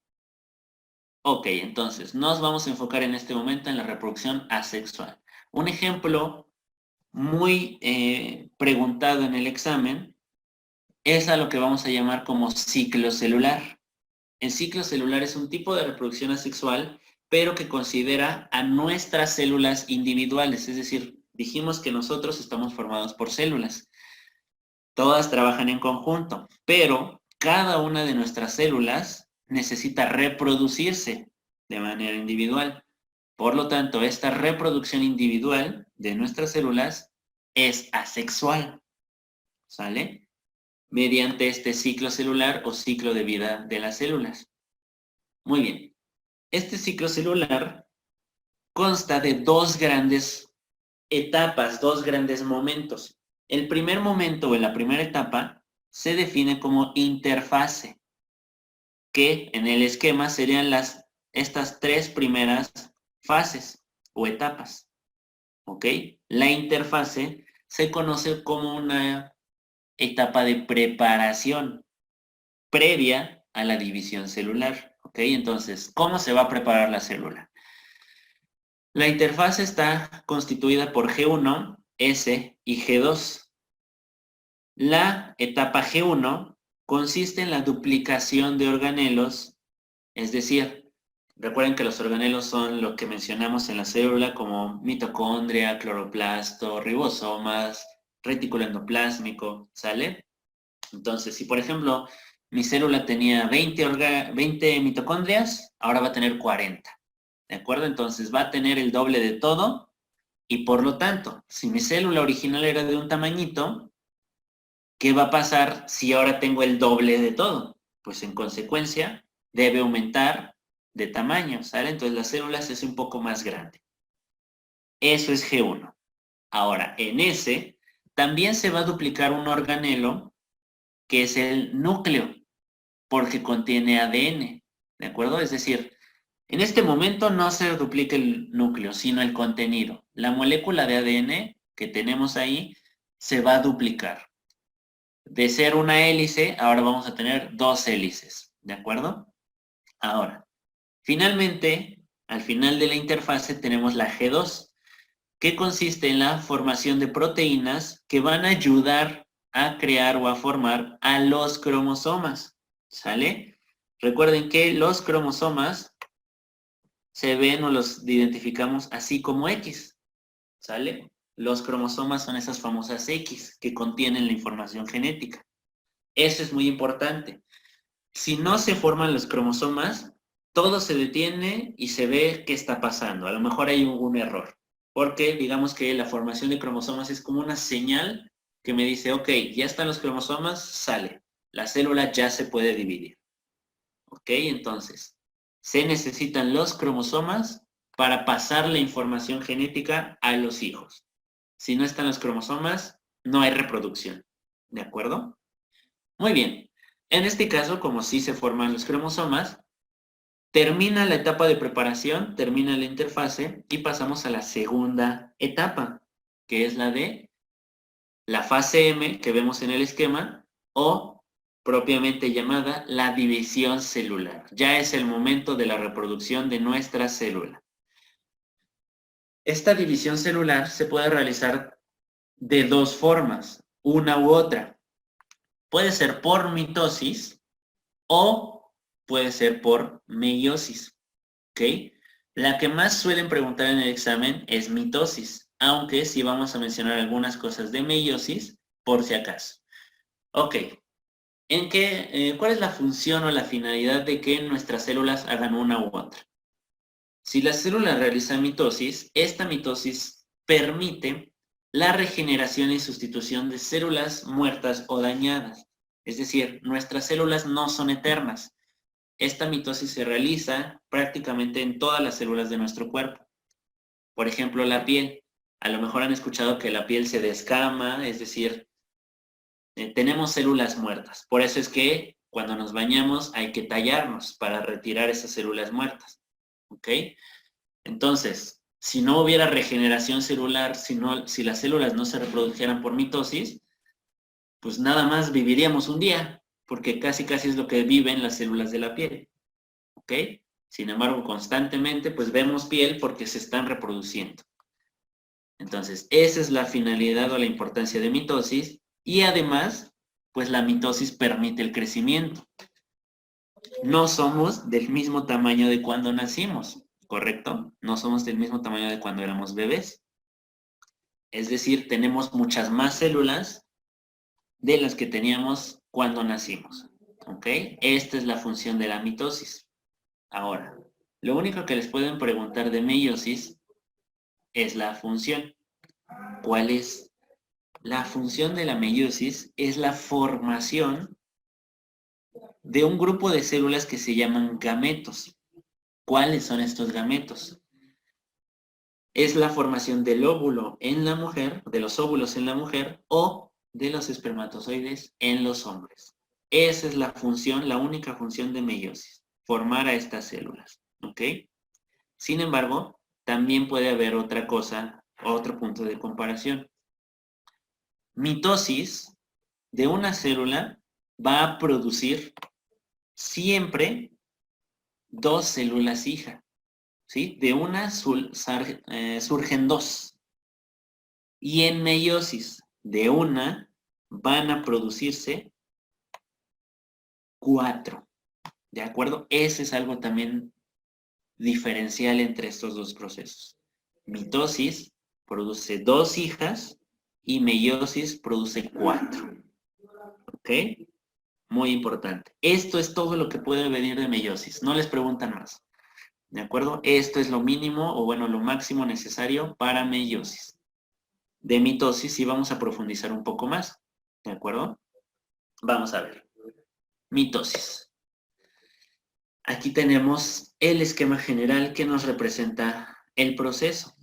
Ok, entonces nos vamos a enfocar en este momento en la reproducción asexual. Un ejemplo muy preguntado en el examen es a lo que vamos a llamar como ciclo celular. El ciclo celular es un tipo de reproducción asexual, pero que considera a nuestras células individuales, es decir, dijimos que nosotros estamos formados por células. Todas trabajan en conjunto, pero cada una de nuestras células necesita reproducirse de manera individual. Por lo tanto, esta reproducción individual de nuestras células es asexual, ¿sale? Mediante este ciclo celular o ciclo de vida de las células. Muy bien. Este ciclo celular consta de dos grandes etapas, dos grandes momentos. El primer momento o la primera etapa se define como interfase, que en el esquema serían estas tres primeras fases o etapas. ¿Ok? La interfase se conoce como una etapa de preparación previa a la división celular. ¿Ok? Entonces, ¿cómo se va a preparar la célula? La interfase está constituida por G1, S y G2. La etapa G1 consiste en la duplicación de organelos, es decir, recuerden que los organelos son lo que mencionamos en la célula como mitocondria, cloroplasto, ribosomas, retículo endoplásmico, ¿sale? Entonces, si por ejemplo mi célula tenía 20 mitocondrias, ahora va a tener 40, ¿de acuerdo? Entonces va a tener el doble de todo y por lo tanto, si mi célula original era de un tamañito, ¿qué va a pasar si ahora tengo el doble de todo? Pues en consecuencia debe aumentar de tamaño, ¿sale? Entonces la célula se hace un poco más grande. Eso es G1. Ahora, en S también se va a duplicar un organelo que es el núcleo, porque contiene ADN, ¿de acuerdo? Es decir, en este momento no se duplica el núcleo, sino el contenido. La molécula de ADN que tenemos ahí se va a duplicar. De ser una hélice, ahora vamos a tener dos hélices, ¿de acuerdo? Ahora, finalmente, al final de la interfase tenemos la G2, que consiste en la formación de proteínas que van a ayudar a crear o a formar a los cromosomas, ¿sale? Recuerden que los cromosomas se ven o los identificamos así como X, ¿sale? Los cromosomas son esas famosas X que contienen la información genética. Eso es muy importante. Si no se forman los cromosomas, todo se detiene y se ve qué está pasando. A lo mejor hay un error, porque digamos que la formación de cromosomas es como una señal que me dice, ok, ya están los cromosomas, sale. La célula ya se puede dividir. Ok, entonces, se necesitan los cromosomas para pasar la información genética a los hijos. Si no están los cromosomas, no hay reproducción. ¿De acuerdo? Muy bien. En este caso, como sí se forman los cromosomas, termina la etapa de preparación, termina la interfase y pasamos a la segunda etapa, que es la de la fase M que vemos en el esquema o propiamente llamada la división celular. Ya es el momento de la reproducción de nuestra célula. Esta división celular se puede realizar de dos formas, una u otra. Puede ser por mitosis o puede ser por meiosis, ¿ok? La que más suelen preguntar en el examen es mitosis, aunque sí vamos a mencionar algunas cosas de meiosis por si acaso. Ok, ¿cuál es la función o la finalidad de que nuestras células hagan una u otra? Si la célula realiza mitosis, esta mitosis permite la regeneración y sustitución de células muertas o dañadas. Es decir, nuestras células no son eternas. Esta mitosis se realiza prácticamente en todas las células de nuestro cuerpo. Por ejemplo, la piel. A lo mejor han escuchado que la piel se descama, es decir, tenemos células muertas. Por eso es que cuando nos bañamos hay que tallarnos para retirar esas células muertas. ¿Ok? Entonces, si no hubiera regeneración celular, si las células no se reprodujeran por mitosis, pues nada más viviríamos un día, porque casi es lo que viven las células de la piel. ¿Ok? Sin embargo, constantemente pues vemos piel porque se están reproduciendo. Entonces, esa es la finalidad o la importancia de mitosis y además, pues la mitosis permite el crecimiento. No somos del mismo tamaño de cuando nacimos, ¿correcto? No somos del mismo tamaño de cuando éramos bebés. Es decir, tenemos muchas más células de las que teníamos cuando nacimos, ¿ok? Esta es la función de la mitosis. Ahora, Lo único que les pueden preguntar de meiosis es la función. ¿Cuál es? La función de la meiosis es la formación de un grupo de células que se llaman gametos. ¿Cuáles son estos gametos? Es la formación del óvulo en la mujer, de los óvulos en la mujer o de los espermatozoides en los hombres. Esa es la función, la única función de meiosis, formar a estas células, ¿ok? Sin embargo, también puede haber otra cosa, otro punto de comparación. Mitosis de una célula va a producir siempre dos células hija, ¿sí? De una surgen dos. Y en meiosis de una van a producirse 4. ¿De acuerdo? Ese es algo también diferencial entre estos dos procesos. Mitosis produce 2 hijas y meiosis produce 4. ¿Ok? Muy importante. Esto es todo lo que puede venir de meiosis. No les preguntan más. ¿De acuerdo? Esto es lo mínimo o bueno, lo máximo necesario para meiosis. De mitosis sí vamos a profundizar un poco más. ¿De acuerdo? Vamos a ver. Mitosis. Aquí tenemos el esquema general que nos representa el proceso.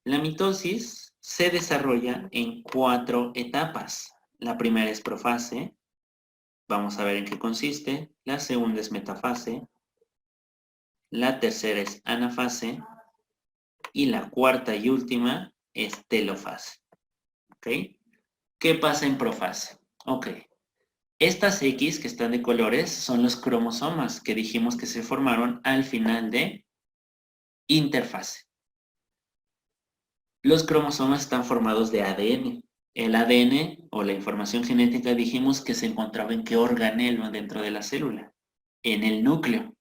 La mitosis se desarrolla en 4 etapas. La primera es profase. Vamos a ver en qué consiste. La segunda es metafase. La tercera es anafase. Y la cuarta y última es telofase. ¿Ok? ¿Qué pasa en profase? Ok. Estas X que están de colores son los cromosomas que dijimos que se formaron al final de interfase. Los cromosomas están formados de ADN. El ADN o la información genética dijimos que se encontraba en qué organelo dentro de la célula. En el núcleo.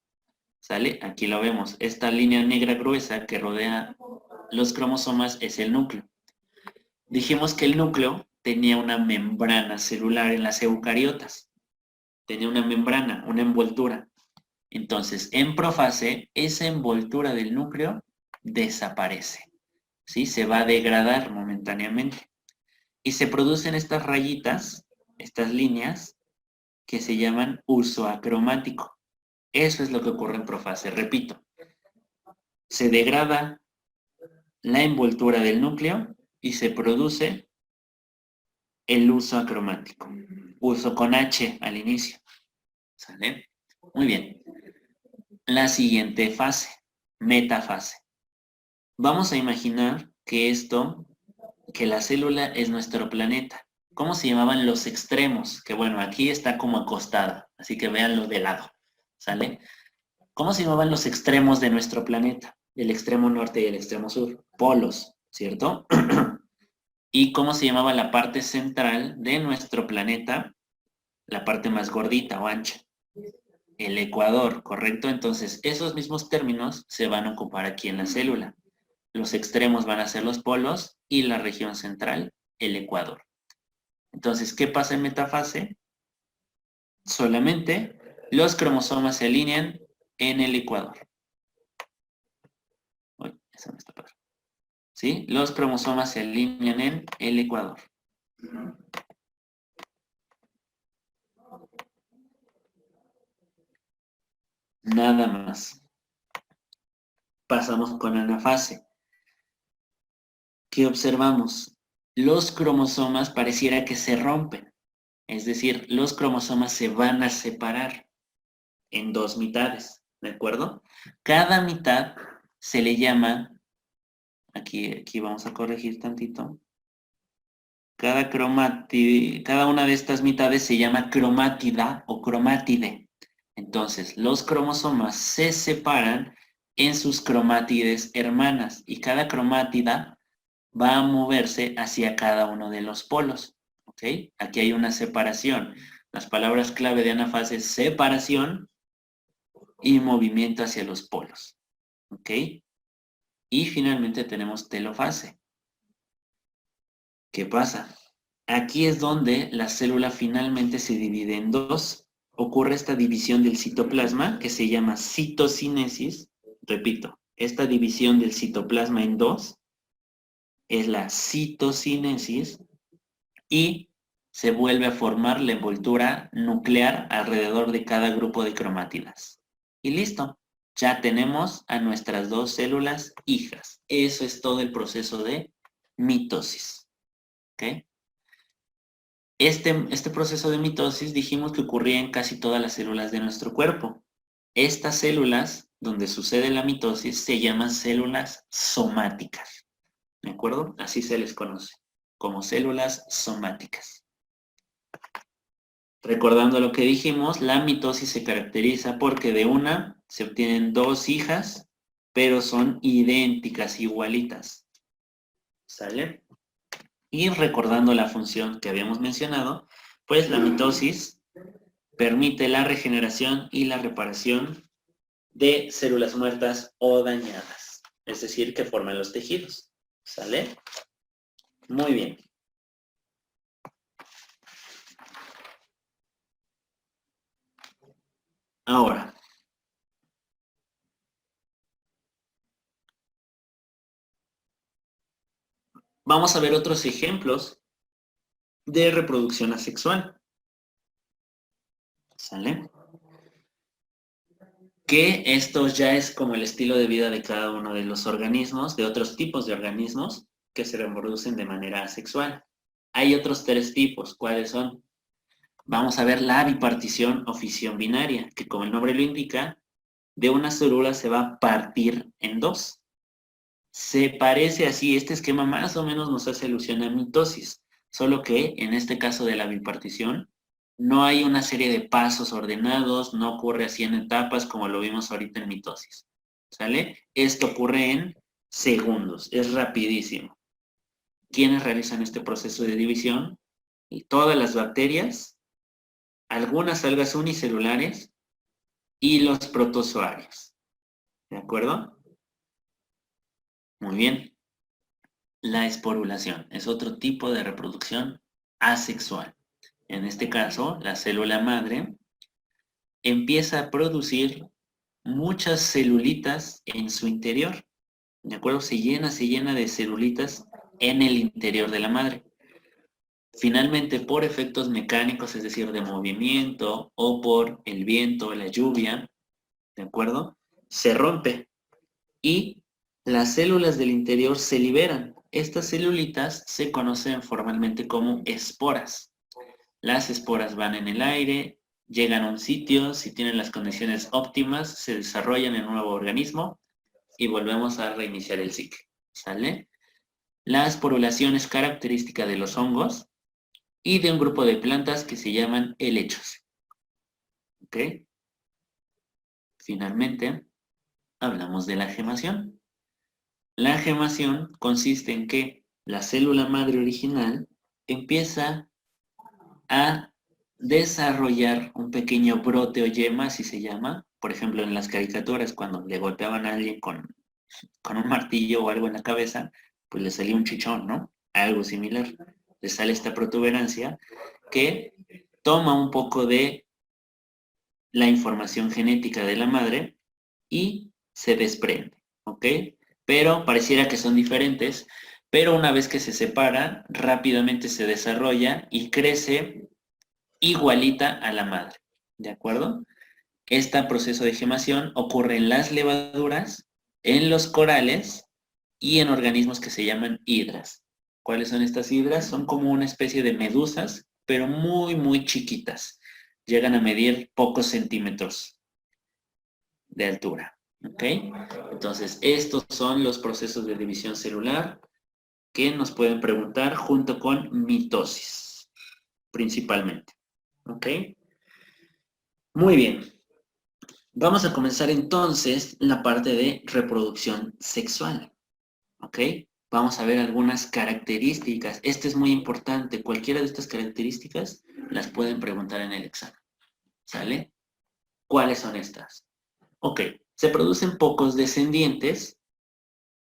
¿Sale? Aquí lo vemos. Esta línea negra gruesa que rodea los cromosomas es el núcleo. Dijimos que el núcleo tenía una membrana celular en las eucariotas. Tenía una membrana, una envoltura. Entonces, en profase, esa envoltura del núcleo desaparece. ¿Sí? Se va a degradar momentáneamente. Y se producen estas rayitas, estas líneas, que se llaman uso acromático. Eso es lo que ocurre en profase. Repito, se degrada la envoltura del núcleo y se produce el uso acromático. Uso con H al inicio. ¿Sale? Muy bien. La siguiente fase, metafase. Vamos a imaginar que la célula es nuestro planeta. ¿Cómo se llamaban los extremos? Que bueno, aquí está como acostada, así que véanlo de lado, ¿sale? ¿Cómo se llamaban los extremos de nuestro planeta? El extremo norte y el extremo sur. Polos, ¿cierto? ¿Y cómo se llamaba la parte central de nuestro planeta? La parte más gordita o ancha. El ecuador, ¿correcto? Entonces, esos mismos términos se van a ocupar aquí en la célula. Los extremos van a ser los polos y la región central, el ecuador. Entonces, ¿qué pasa en metafase? Solamente los cromosomas se alinean en el ecuador. Uy, eso no está padre. ¿Sí? Los cromosomas se alinean en el ecuador. Nada más. Pasamos con anafase. ¿Qué observamos? Los cromosomas pareciera que se rompen. Es decir, los cromosomas se van a separar en 2 mitades, ¿de acuerdo? Cada mitad se le llama, aquí vamos a corregir tantito, cada una de estas mitades se llama cromátida o cromátide. Entonces, los cromosomas se separan en sus cromátides hermanas y cada cromátida va a moverse hacia cada uno de los polos. ¿Ok? Aquí hay una separación. Las palabras clave de anafase es separación y movimiento hacia los polos. ¿Ok? Y finalmente tenemos telofase. ¿Qué pasa? Aquí es donde la célula finalmente se divide en 2. ocurre esta división del citoplasma que se llama citocinesis. Repito, esta división del citoplasma en dos es la citocinesis y se vuelve a formar la envoltura nuclear alrededor de cada grupo de cromátidas. Y listo, ya tenemos a nuestras dos células hijas. Eso es todo el proceso de mitosis. ¿Ok? Este proceso de mitosis dijimos que ocurría en casi todas las células de nuestro cuerpo. Estas células, donde sucede la mitosis, se llaman células somáticas. ¿De acuerdo? Así se les conoce, como células somáticas. Recordando lo que dijimos, la mitosis se caracteriza porque de una se obtienen dos hijas, pero son idénticas, igualitas. ¿Sale? Y recordando la función que habíamos mencionado, pues la mitosis permite la regeneración y la reparación de células muertas o dañadas, es decir, que forman los tejidos. ¿Sale? Muy bien. Ahora, vamos a ver otros ejemplos de reproducción asexual. ¿Sale? Que esto ya es como el estilo de vida de cada uno de los organismos, de otros tipos de organismos que se reproducen de manera asexual. Hay otros tres tipos, ¿cuáles son? Vamos a ver la bipartición o fisión binaria, que como el nombre lo indica, de una célula se va a partir en dos. Se parece así, este esquema más o menos nos hace alusión a mitosis, solo que en este caso de la bipartición, no hay una serie de pasos ordenados, no ocurre así en etapas como lo vimos ahorita en mitosis. ¿Sale? Esto ocurre en segundos, es rapidísimo. ¿Quiénes realizan este proceso de división? Y todas las bacterias, algunas algas unicelulares y los protozoarios. ¿De acuerdo? Muy bien. La esporulación es otro tipo de reproducción asexual. En este caso, la célula madre empieza a producir muchas celulitas en su interior. ¿De acuerdo? Se llena de celulitas en el interior de la madre. Finalmente, por efectos mecánicos, es decir, de movimiento o por el viento, la lluvia, ¿de acuerdo? Se rompe y las células del interior se liberan. Estas celulitas se conocen formalmente como esporas. Las esporas van en el aire, llegan a un sitio, si tienen las condiciones óptimas, se desarrollan en un nuevo organismo y volvemos a reiniciar el ciclo. ¿Sale? La esporulación es característica de los hongos y de un grupo de plantas que se llaman helechos. ¿Ok? Finalmente, hablamos de la gemación. La gemación consiste en que la célula madre original empieza a desarrollar un pequeño brote o yema, así se llama. Por ejemplo, en las caricaturas, cuando le golpeaban a alguien con un martillo o algo en la cabeza, pues le salía un chichón, ¿no? Algo similar. Le sale esta protuberancia que toma un poco de la información genética de la madre y se desprende, ¿ok? Pero pareciera que son diferentes, pero una vez que se separa, rápidamente se desarrolla y crece igualita a la madre, ¿de acuerdo? Este proceso de gemación ocurre en las levaduras, en los corales y en organismos que se llaman hidras. ¿Cuáles son estas hidras? Son como una especie de medusas, pero muy, muy chiquitas. Llegan a medir pocos centímetros de altura. ¿Ok? Entonces, estos son los procesos de división celular que nos pueden preguntar junto con mitosis, principalmente. ¿Ok? Muy bien. Vamos a comenzar entonces la parte de reproducción sexual. ¿Ok? Vamos a ver algunas características. Esto es muy importante. Cualquiera de estas características las pueden preguntar en el examen. ¿Sale? ¿Cuáles son estas? Ok, se producen pocos descendientes,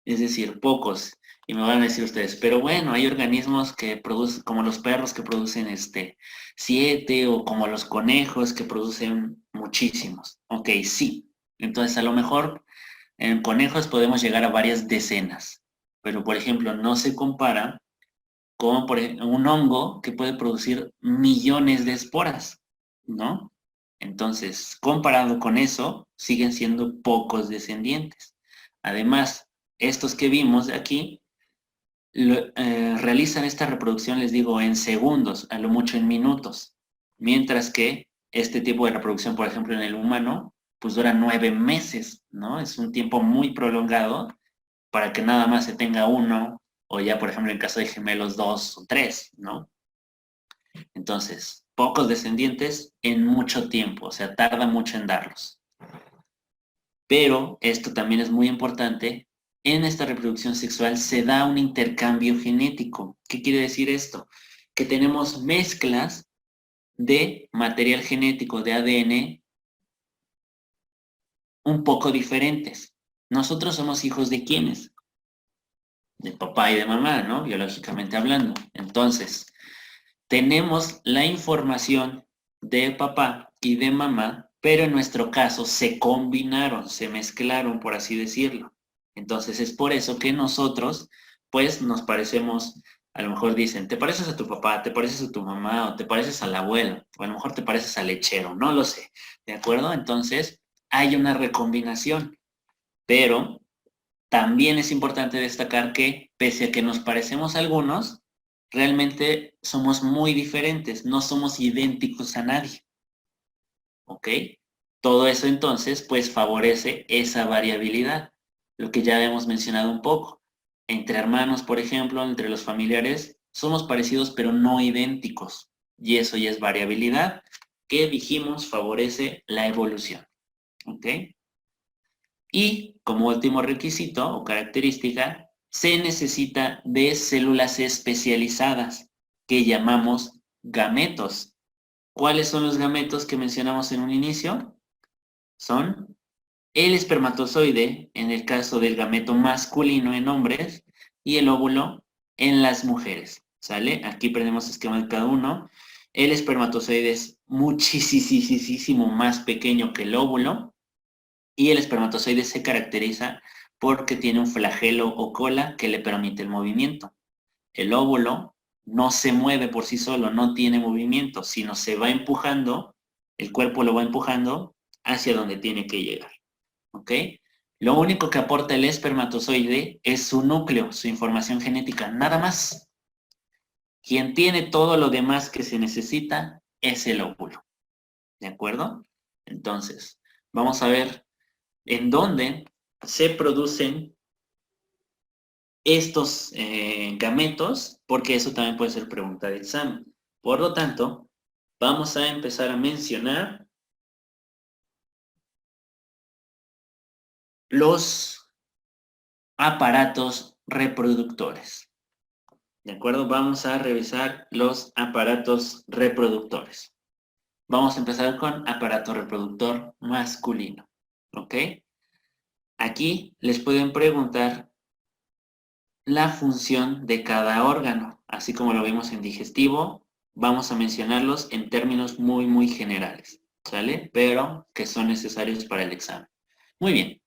es decir, pocos Y me van a decir ustedes, pero bueno, hay organismos que producen, como los perros que producen 7, o como los conejos que producen muchísimos. Ok, sí. Entonces, a lo mejor en conejos podemos llegar a varias decenas. Pero, por ejemplo, no se compara con un hongo que puede producir millones de esporas, ¿no? Entonces, comparado con eso, siguen siendo pocos descendientes. Además, estos que vimos de aquí realizan esta reproducción, les digo, en segundos, a lo mucho en minutos, mientras que este tipo de reproducción, por ejemplo, en el humano, pues dura 9 meses, ¿no? Es un tiempo muy prolongado para que nada más se tenga uno, o ya, por ejemplo, en caso de gemelos, 2 o 3, ¿no? Entonces, pocos descendientes en mucho tiempo, o sea, tarda mucho en darlos. Pero esto también es muy importante. En esta reproducción sexual se da un intercambio genético. ¿Qué quiere decir esto? Que tenemos mezclas de material genético de ADN un poco diferentes. Nosotros somos hijos de quiénes? De papá y de mamá, ¿no? Biológicamente hablando. Entonces, tenemos la información de papá y de mamá, pero en nuestro caso se combinaron, se mezclaron, por así decirlo. Entonces es por eso que nosotros, pues, nos parecemos, a lo mejor dicen, te pareces a tu papá, te pareces a tu mamá, o te pareces al abuelo, o a lo mejor te pareces al lechero, no lo sé, ¿de acuerdo? Entonces hay una recombinación, pero también es importante destacar que, pese a que nos parecemos a algunos, realmente somos muy diferentes, no somos idénticos a nadie, ¿ok? Todo eso entonces, pues favorece esa variabilidad, lo que ya hemos mencionado un poco. Entre hermanos, por ejemplo, entre los familiares, somos parecidos pero no idénticos, y eso ya es variabilidad que dijimos favorece la evolución, ¿ok? Y como último requisito o característica, se necesita de células especializadas que llamamos gametos. ¿Cuáles son los gametos que mencionamos en un inicio? Son el espermatozoide, en el caso del gameto masculino en hombres, y el óvulo en las mujeres. ¿Sale? Aquí prendemos esquema de cada uno. El espermatozoide es muchísimo más pequeño que el óvulo, y el espermatozoide se caracteriza porque tiene un flagelo o cola que le permite el movimiento. El óvulo no se mueve por sí solo, no tiene movimiento, sino se va empujando, el cuerpo lo va empujando hacia donde tiene que llegar. ¿Ok? Lo único que aporta el espermatozoide es su núcleo, su información genética, nada más. Quien tiene todo lo demás que se necesita es el óvulo. ¿De acuerdo? Entonces, vamos a ver en dónde se producen estos gametos, porque eso también puede ser pregunta de examen. Por lo tanto, vamos a empezar a mencionar los aparatos reproductores. ¿De acuerdo? Vamos a revisar los aparatos reproductores. Vamos a empezar con aparato reproductor masculino. ¿Ok? Aquí les pueden preguntar la función de cada órgano, así como lo vimos en digestivo, vamos a mencionarlos en términos muy generales, ¿sale? Pero que son necesarios para el examen. Muy bien,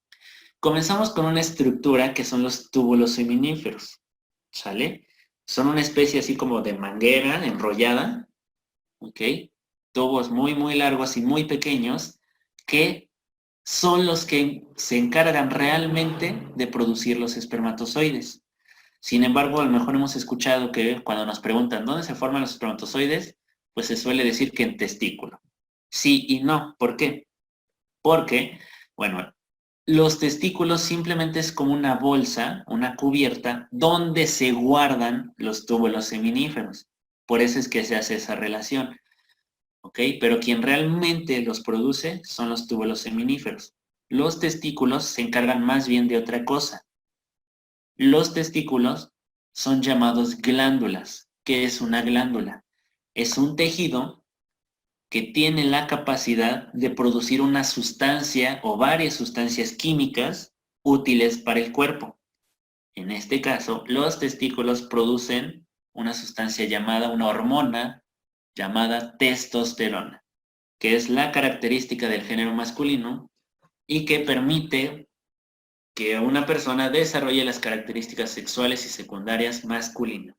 comenzamos con una estructura que son los túbulos seminíferos, ¿sale? Son una especie así como de manguera enrollada, ¿ok? Tubos muy largos y muy pequeños que son los que se encargan realmente de producir los espermatozoides. Sin embargo, a lo mejor hemos escuchado que cuando nos preguntan dónde se forman los espermatozoides, pues se suele decir que en testículo. Sí y no. ¿Por qué? Porque, bueno, los testículos simplemente es como una bolsa, una cubierta, donde se guardan los túbulos seminíferos. Por eso es que se hace esa relación. ¿Ok? Pero quien realmente los produce son los túbulos seminíferos. Los testículos se encargan más bien de otra cosa. Los testículos son llamados glándulas. ¿Qué es una glándula? Es un tejido que tiene la capacidad de producir una sustancia o varias sustancias químicas útiles para el cuerpo. En este caso, los testículos producen una sustancia llamada, una hormona llamada testosterona, que es la característica del género masculino y que permite que una persona desarrolle las características sexuales y secundarias masculinas,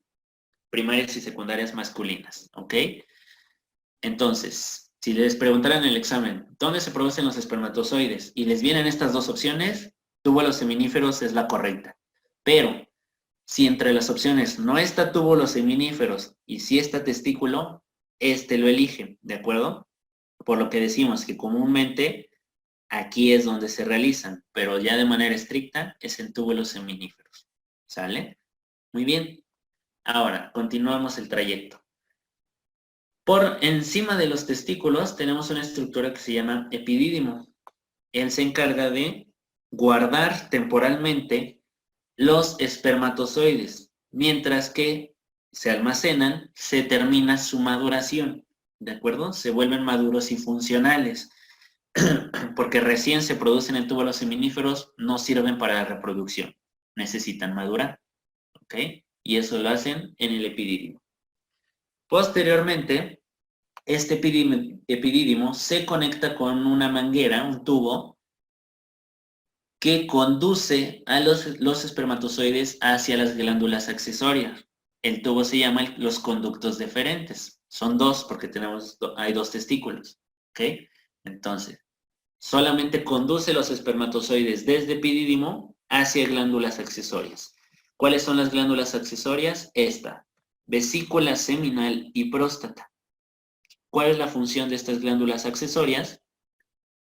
primarias y secundarias masculinas, ¿ok? Entonces, si les preguntaran en el examen, ¿dónde se producen los espermatozoides? Y les vienen estas dos opciones, túbulos seminíferos es la correcta. Pero, si entre las opciones no está túbulos seminíferos y sí está testículo, este lo elige, ¿de acuerdo? Por lo que decimos que comúnmente aquí es donde se realizan, pero ya de manera estricta es en túbulos seminíferos. ¿Sale? Muy bien. Ahora, continuamos el trayecto. Por encima de los testículos tenemos una estructura que se llama epidídimo. Él se encarga de guardar temporalmente los espermatozoides, mientras que se almacenan, se termina su maduración, ¿de acuerdo? Se vuelven maduros y funcionales, porque recién se producen en túbulos seminíferos, no sirven para la reproducción, necesitan madurar, ¿ok? Y eso lo hacen en el epidídimo. Posteriormente, este epidídimo se conecta con una manguera, un tubo, que conduce a los espermatozoides hacia las glándulas accesorias. El tubo se llama los conductos deferentes. Son dos porque hay dos testículos. ¿Ok? Entonces, solamente conduce los espermatozoides desde epidídimo hacia glándulas accesorias. ¿Cuáles son las glándulas accesorias? Esta, vesícula seminal y próstata. ¿Cuál es la función de estas glándulas accesorias?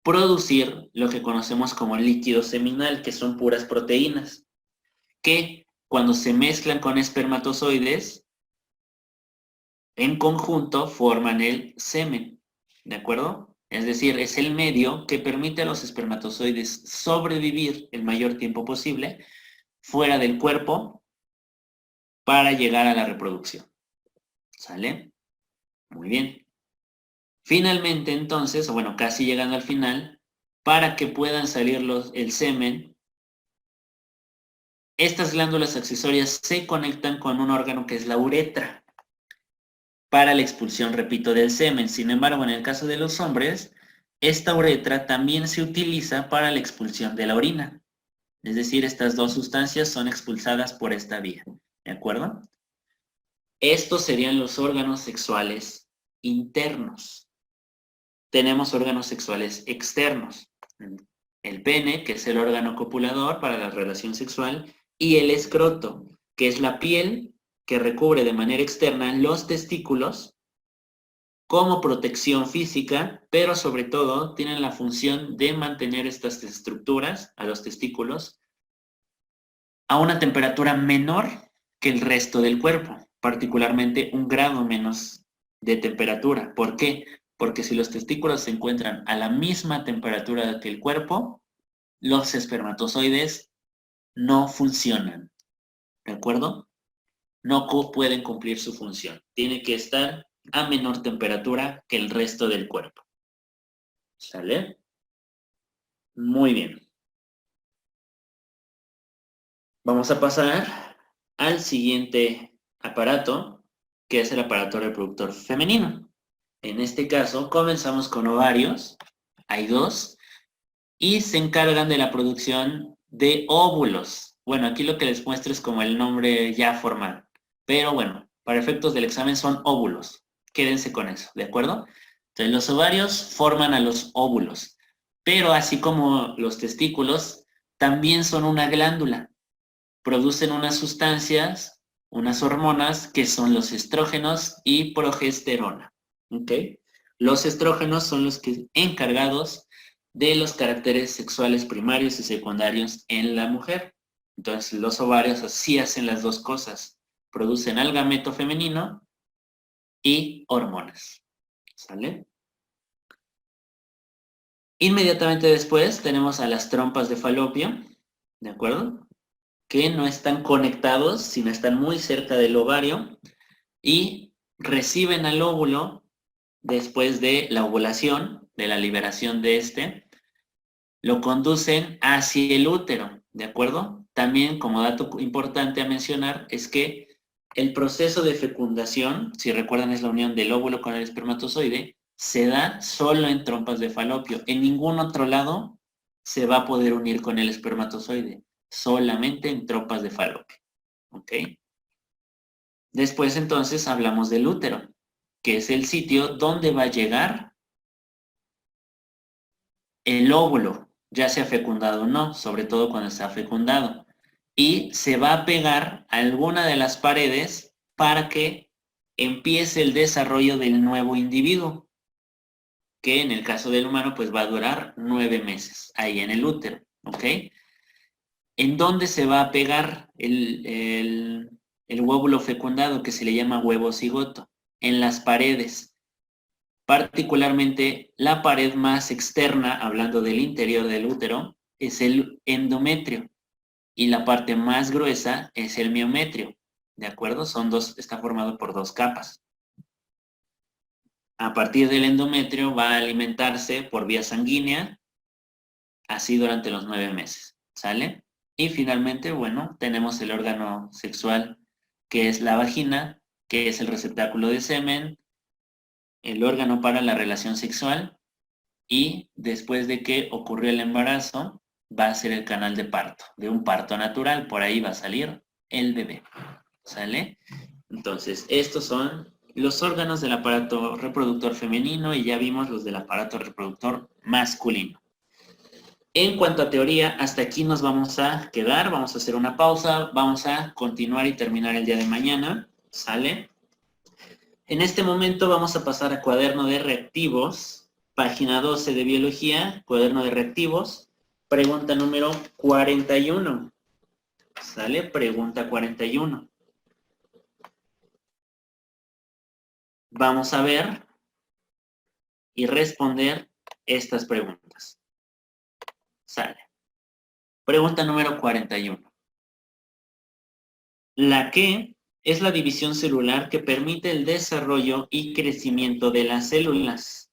Producir lo que conocemos como líquido seminal, que son puras proteínas, que cuando se mezclan con espermatozoides, en conjunto forman el semen, ¿de acuerdo? Es decir, es el medio que permite a los espermatozoides sobrevivir el mayor tiempo posible fuera del cuerpo para llegar a la reproducción. ¿Sale? Muy bien. Finalmente, entonces, o bueno, casi llegando al final, para que puedan salir el semen, estas glándulas accesorias se conectan con un órgano que es la uretra para la expulsión, repito, del semen. Sin embargo, en el caso de los hombres, esta uretra también se utiliza para la expulsión de la orina. Es decir, estas dos sustancias son expulsadas por esta vía. ¿De acuerdo? Estos serían los órganos sexuales internos. Tenemos órganos sexuales externos. El pene, que es el órgano copulador para la relación sexual, y el escroto, que es la piel que recubre de manera externa los testículos como protección física, pero sobre todo tienen la función de mantener estas estructuras, a los testículos, a una temperatura menor que el resto del cuerpo, particularmente 1 grado menos de temperatura. ¿Por qué? Porque si los testículos se encuentran a la misma temperatura que el cuerpo, los espermatozoides no funcionan, ¿de acuerdo? No pueden cumplir su función. Tiene que estar a menor temperatura que el resto del cuerpo. ¿Sale? Muy bien. Vamos a pasar al siguiente aparato, que es el aparato reproductor femenino. En este caso, comenzamos con ovarios. Hay 2. Y se encargan de la producción de óvulos. Bueno, aquí lo que les muestro es como el nombre ya formal. Pero bueno, para efectos del examen son óvulos. Quédense con eso, ¿de acuerdo? Entonces, los ovarios forman a los óvulos. Pero así como los testículos, también son una glándula. Producen unas sustancias, unas hormonas, que son los estrógenos y progesterona. ¿Ok? Los estrógenos son los encargados de los caracteres sexuales primarios y secundarios en la mujer. Entonces, los ovarios así hacen las dos cosas. Producen al gameto femenino y hormonas. ¿Sale? Inmediatamente después tenemos a las trompas de falopio, ¿de acuerdo? Que no están conectados, sino están muy cerca del ovario y reciben al óvulo después de la ovulación, de la liberación de este, lo conducen hacia el útero, ¿de acuerdo? también como dato importante a mencionar es que el proceso de fecundación, si recuerdan es la unión del óvulo con el espermatozoide, se da solo en trompas de falopio. En ningún otro lado se va a poder unir con el espermatozoide, solamente en trompas de falopio. ¿Ok? Después entonces hablamos del útero, que es el sitio donde va a llegar el óvulo, ya sea fecundado o no, sobre todo cuando está fecundado. Y se va a pegar a alguna de las paredes para que empiece el desarrollo del nuevo individuo, que en el caso del humano pues va a durar 9 meses, ahí en el útero, ¿ok? ¿En dónde se va a pegar el óvulo fecundado, que se le llama huevo cigoto? En las paredes. Particularmente la pared más externa, hablando del interior del útero, es el endometrio y la parte más gruesa es el miometrio, ¿de acuerdo? Está formado por 2 capas. A partir del endometrio va a alimentarse por vía sanguínea, así durante los 9 meses, ¿sale? Y finalmente, bueno, tenemos el órgano sexual, que es la vagina, que es el receptáculo de semen, el órgano para la relación sexual, y después de que ocurrió el embarazo, va a ser el canal de parto, de un parto natural, por ahí va a salir el bebé, ¿sale? Entonces, estos son los órganos del aparato reproductor femenino y ya vimos los del aparato reproductor masculino. En cuanto a teoría, hasta aquí nos vamos a quedar, vamos a hacer una pausa, vamos a continuar y terminar el día de mañana, ¿sale? En este momento vamos a pasar a cuaderno de reactivos, página 12 de biología, cuaderno de reactivos, pregunta número 41. ¿Sale? Pregunta 41. Vamos a ver y responder estas preguntas. Sale. Pregunta número 41. La que es la división celular que permite el desarrollo y crecimiento de las células.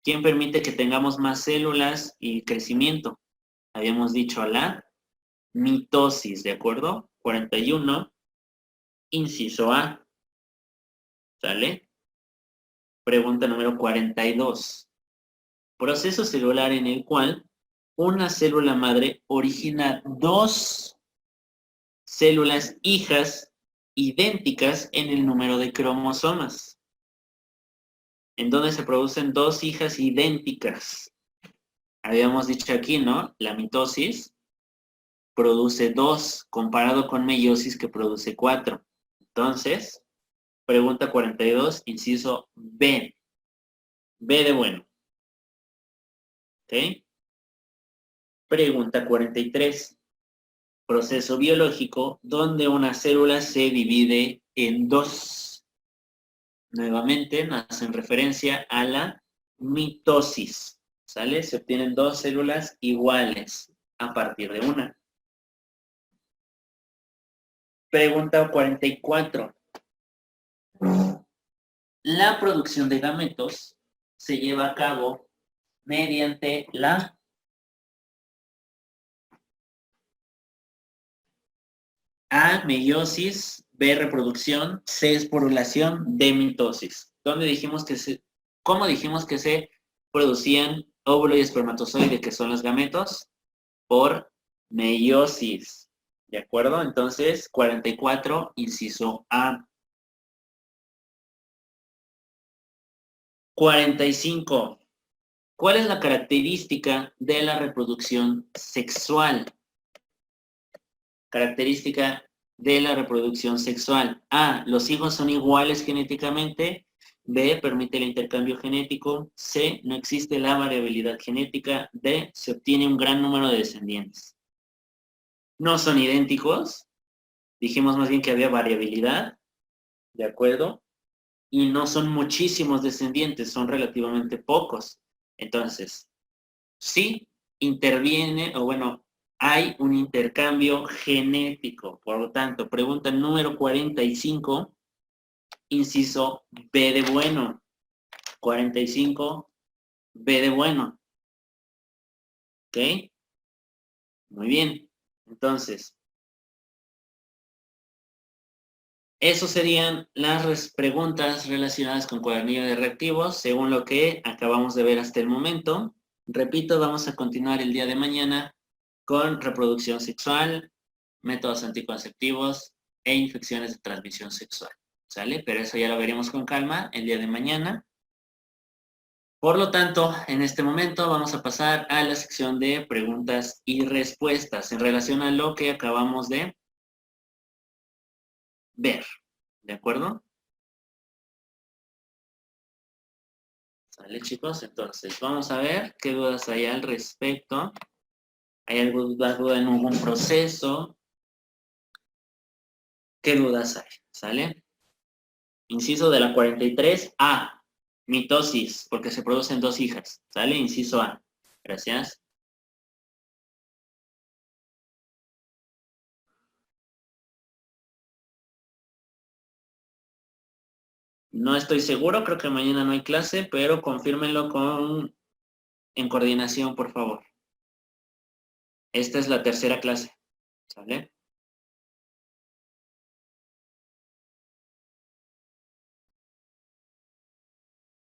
¿Quién permite que tengamos más células y crecimiento? Habíamos dicho la mitosis, ¿de acuerdo? 41, inciso A. ¿Sale? Pregunta número 42. Proceso celular en el cual una célula madre origina 2 células hijas idénticas en el número de cromosomas. ¿En donde se producen 2 hijas idénticas? Habíamos dicho aquí, ¿no? La mitosis produce 2, comparado con meiosis que produce 4. Entonces, pregunta 42, inciso B. B de bueno. ¿Ok? Pregunta 43. Proceso biológico donde una célula se divide en 2. Nuevamente, hacen referencia a la mitosis. ¿Sale? Se obtienen 2 células iguales a partir de una. Pregunta 44. La producción de gametos se lleva a cabo mediante la A, meiosis, B, reproducción, C, esporulación, D, mitosis. ¿Cómo dijimos que se producían óvulo y espermatozoide, que son los gametos? Por meiosis. ¿De acuerdo? Entonces, 44, inciso A. 45. ¿Cuál es la característica de la reproducción sexual? Característica de la reproducción sexual. A, los hijos son iguales genéticamente. B, permite el intercambio genético. C, no existe la variabilidad genética. D, se obtiene un gran número de descendientes. No son idénticos. Dijimos más bien que había variabilidad. ¿De acuerdo? Y no son muchísimos descendientes, son relativamente pocos. Entonces, sí interviene, o bueno, hay un intercambio genético. Por lo tanto, pregunta número 45, inciso B de bueno. 45, B de bueno. ¿Ok? Muy bien. Entonces, eso serían las preguntas relacionadas con cuadernillo de reactivos, según lo que acabamos de ver hasta el momento. Repito, vamos a continuar el día de mañana con reproducción sexual, métodos anticonceptivos e infecciones de transmisión sexual. ¿Sale? Pero eso ya lo veremos con calma el día de mañana. Por lo tanto, en este momento vamos a pasar a la sección de preguntas y respuestas en relación a lo que acabamos de ver. ¿De acuerdo? ¿Sale, chicos? Entonces, vamos a ver qué dudas hay al respecto. ¿Hay alguna duda en algún proceso? ¿Qué dudas hay? ¿Sale? Inciso de la 43A. Mitosis, porque se producen dos hijas. ¿Sale? Inciso A. Gracias. No estoy seguro, creo que mañana no hay clase, pero confírmenlo en coordinación, por favor. Esta es la tercera clase. ¿Sale?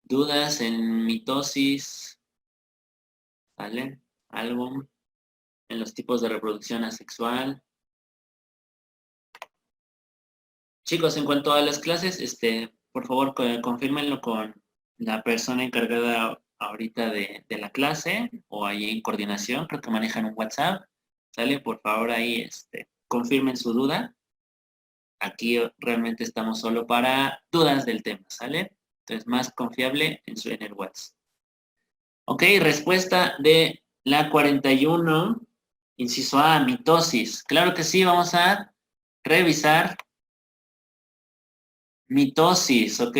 Dudas en mitosis. ¿Sale? Algo en los tipos de reproducción asexual. Chicos, en cuanto a las clases, por favor, confírmenlo con la persona encargada ahorita de la clase o ahí en coordinación, creo que manejan un WhatsApp, ¿sale? Por favor, ahí, confirmen su duda. Aquí realmente estamos solo para dudas del tema, ¿sale? Entonces, más confiable en el WhatsApp. Ok, respuesta de la 41, inciso A, mitosis. Claro que sí, vamos a revisar mitosis, ¿ok?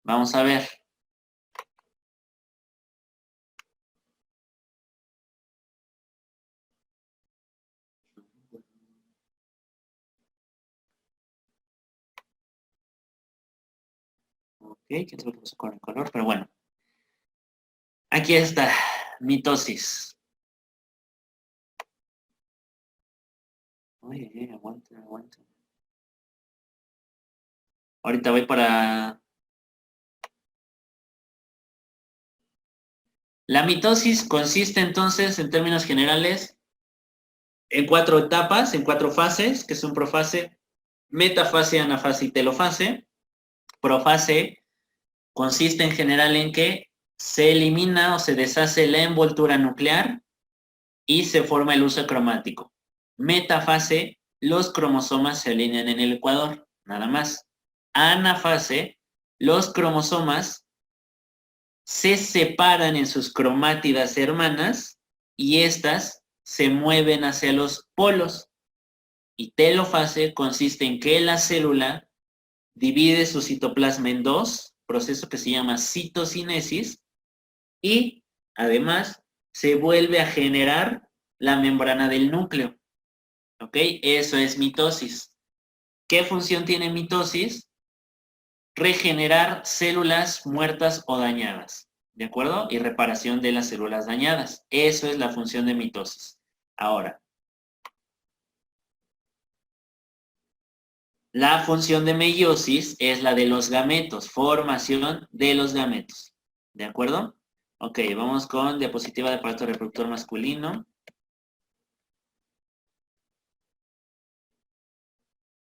Vamos a ver. Ok, quién sabe qué pasó con el color, pero bueno. Aquí está, mitosis. Oye, aguanta, aguanta. Ahorita voy para... La mitosis consiste entonces, en términos generales, en 4 etapas, en 4 fases, que son profase, metafase, anafase y telofase. Profase consiste en general en que se elimina o se deshace la envoltura nuclear y se forma el uso cromático. Metafase, los cromosomas se alinean en el ecuador, nada más. Anafase, los cromosomas se separan en sus cromátidas hermanas y éstas se mueven hacia los polos. Y telofase consiste en que la célula divide su citoplasma en dos, proceso que se llama citocinesis, y además se vuelve a generar la membrana del núcleo. ¿Ok? Eso es mitosis. ¿Qué función tiene mitosis? Regenerar células muertas o dañadas. ¿De acuerdo? Y reparación de las células dañadas. Eso es la función de mitosis. Ahora, la función de meiosis es la de los gametos, formación de los gametos. ¿De acuerdo? Ok, vamos con diapositiva de aparato reproductor masculino.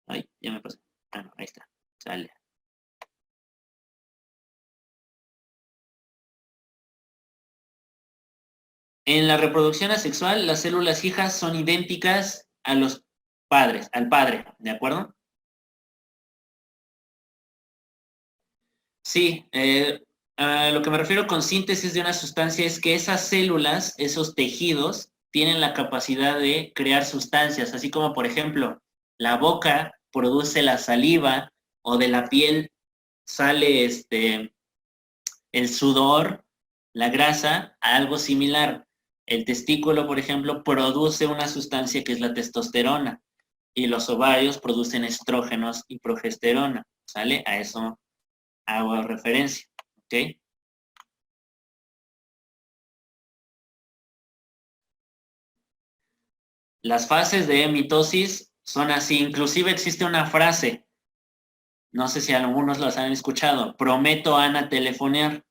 Ay, ya me pasé. Ah, no, ahí está. Sale. En la reproducción asexual, las células hijas son idénticas a los padres, al padre, ¿de acuerdo? Sí, a lo que me refiero con síntesis de una sustancia es que esas células, esos tejidos, tienen la capacidad de crear sustancias, así como por ejemplo, la boca produce la saliva o de la piel sale el sudor, la grasa, algo similar. El testículo, por ejemplo, produce una sustancia que es la testosterona y los ovarios producen estrógenos y progesterona, ¿sale? A eso hago referencia, ¿ok? Las fases de mitosis son así. Inclusive existe una frase, no sé si algunos las han escuchado, prometo a Ana telefonear.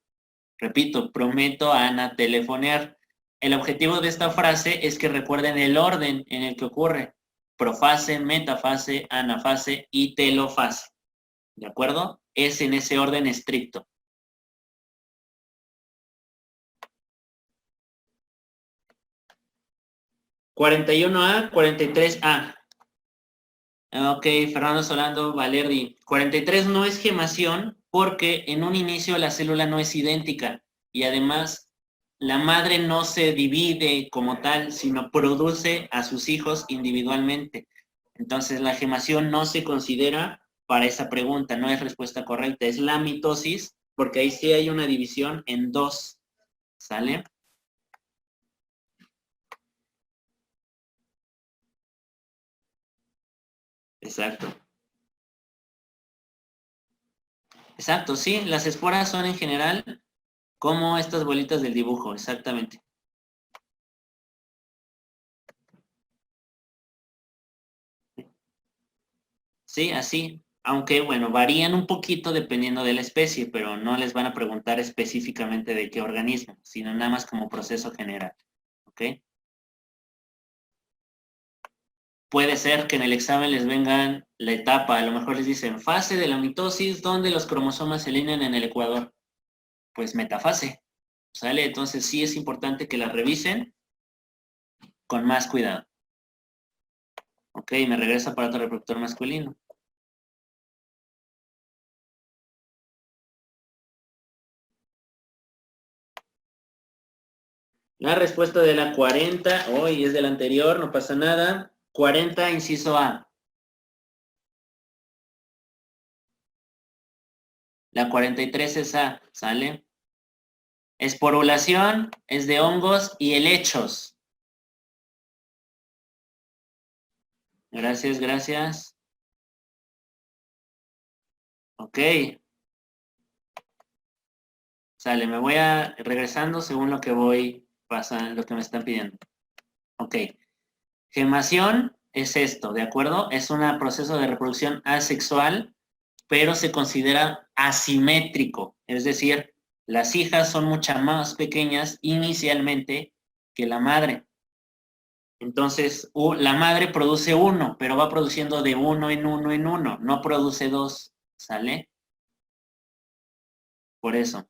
Repito, prometo a Ana telefonear. El objetivo de esta frase es que recuerden el orden en el que ocurre. Profase, metafase, anafase y telofase. ¿De acuerdo? Es en ese orden estricto. ¿41A, 43A? Ok, Fernando Solando, Valerdi. 43 no es gemación porque en un inicio la célula no es idéntica y además la madre no se divide como tal, sino produce a sus hijos individualmente. Entonces la gemación no se considera para esa pregunta, no es respuesta correcta, es la mitosis porque ahí sí hay una división en dos, ¿sale? Exacto. Exacto, sí, las esporas son en general como estas bolitas del dibujo, exactamente. Sí, así. Aunque, bueno, varían un poquito dependiendo de la especie, pero no les van a preguntar específicamente de qué organismo, sino nada más como proceso general. ¿Ok? Puede ser que en el examen les vengan la etapa, a lo mejor les dicen fase de la mitosis donde los cromosomas se alinean en el ecuador. Pues metafase. ¿Sale? Entonces sí es importante que la revisen con más cuidado. Ok, me regresa aparato reproductor masculino. La respuesta de la 40, hoy es del anterior, no pasa nada. 40, inciso A. La 43 es A, ¿sale? Esporulación es de hongos y helechos. Gracias, gracias. Ok. Sale, me voy a regresando según lo que voy pasando, lo que me están pidiendo. Ok. Gemación es esto, ¿de acuerdo? Es un proceso de reproducción asexual, pero se considera asimétrico. Es decir, las hijas son mucho más pequeñas inicialmente que la madre. Entonces, la madre produce uno, pero va produciendo de uno en uno en uno, no produce dos, ¿sale? Por eso.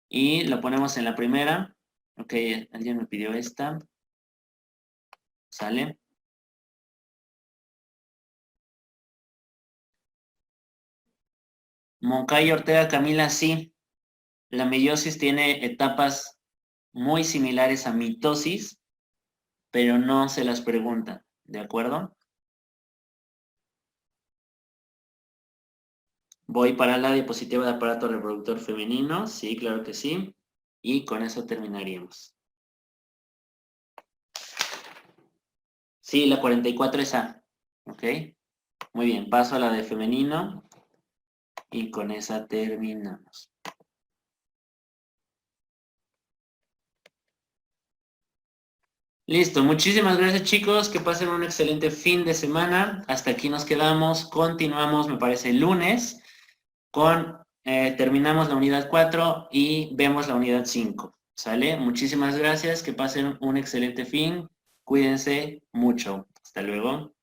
Y lo ponemos en la primera. Ok, alguien me pidió esta. ¿Sale? Moncayo Ortega Camila, sí. La meiosis tiene etapas muy similares a mitosis, pero no se las preguntan, ¿de acuerdo? Voy para la diapositiva de aparato reproductor femenino, sí, claro que sí. Y con eso terminaríamos. Sí, la 44 es A, ¿ok? Muy bien, paso a la de femenino y con esa terminamos. Listo, muchísimas gracias chicos, que pasen un excelente fin de semana. Hasta aquí nos quedamos, continuamos, me parece, el lunes, terminamos la unidad 4 y vemos la unidad 5. ¿Sale? Muchísimas gracias, que pasen un excelente fin, cuídense mucho. Hasta luego.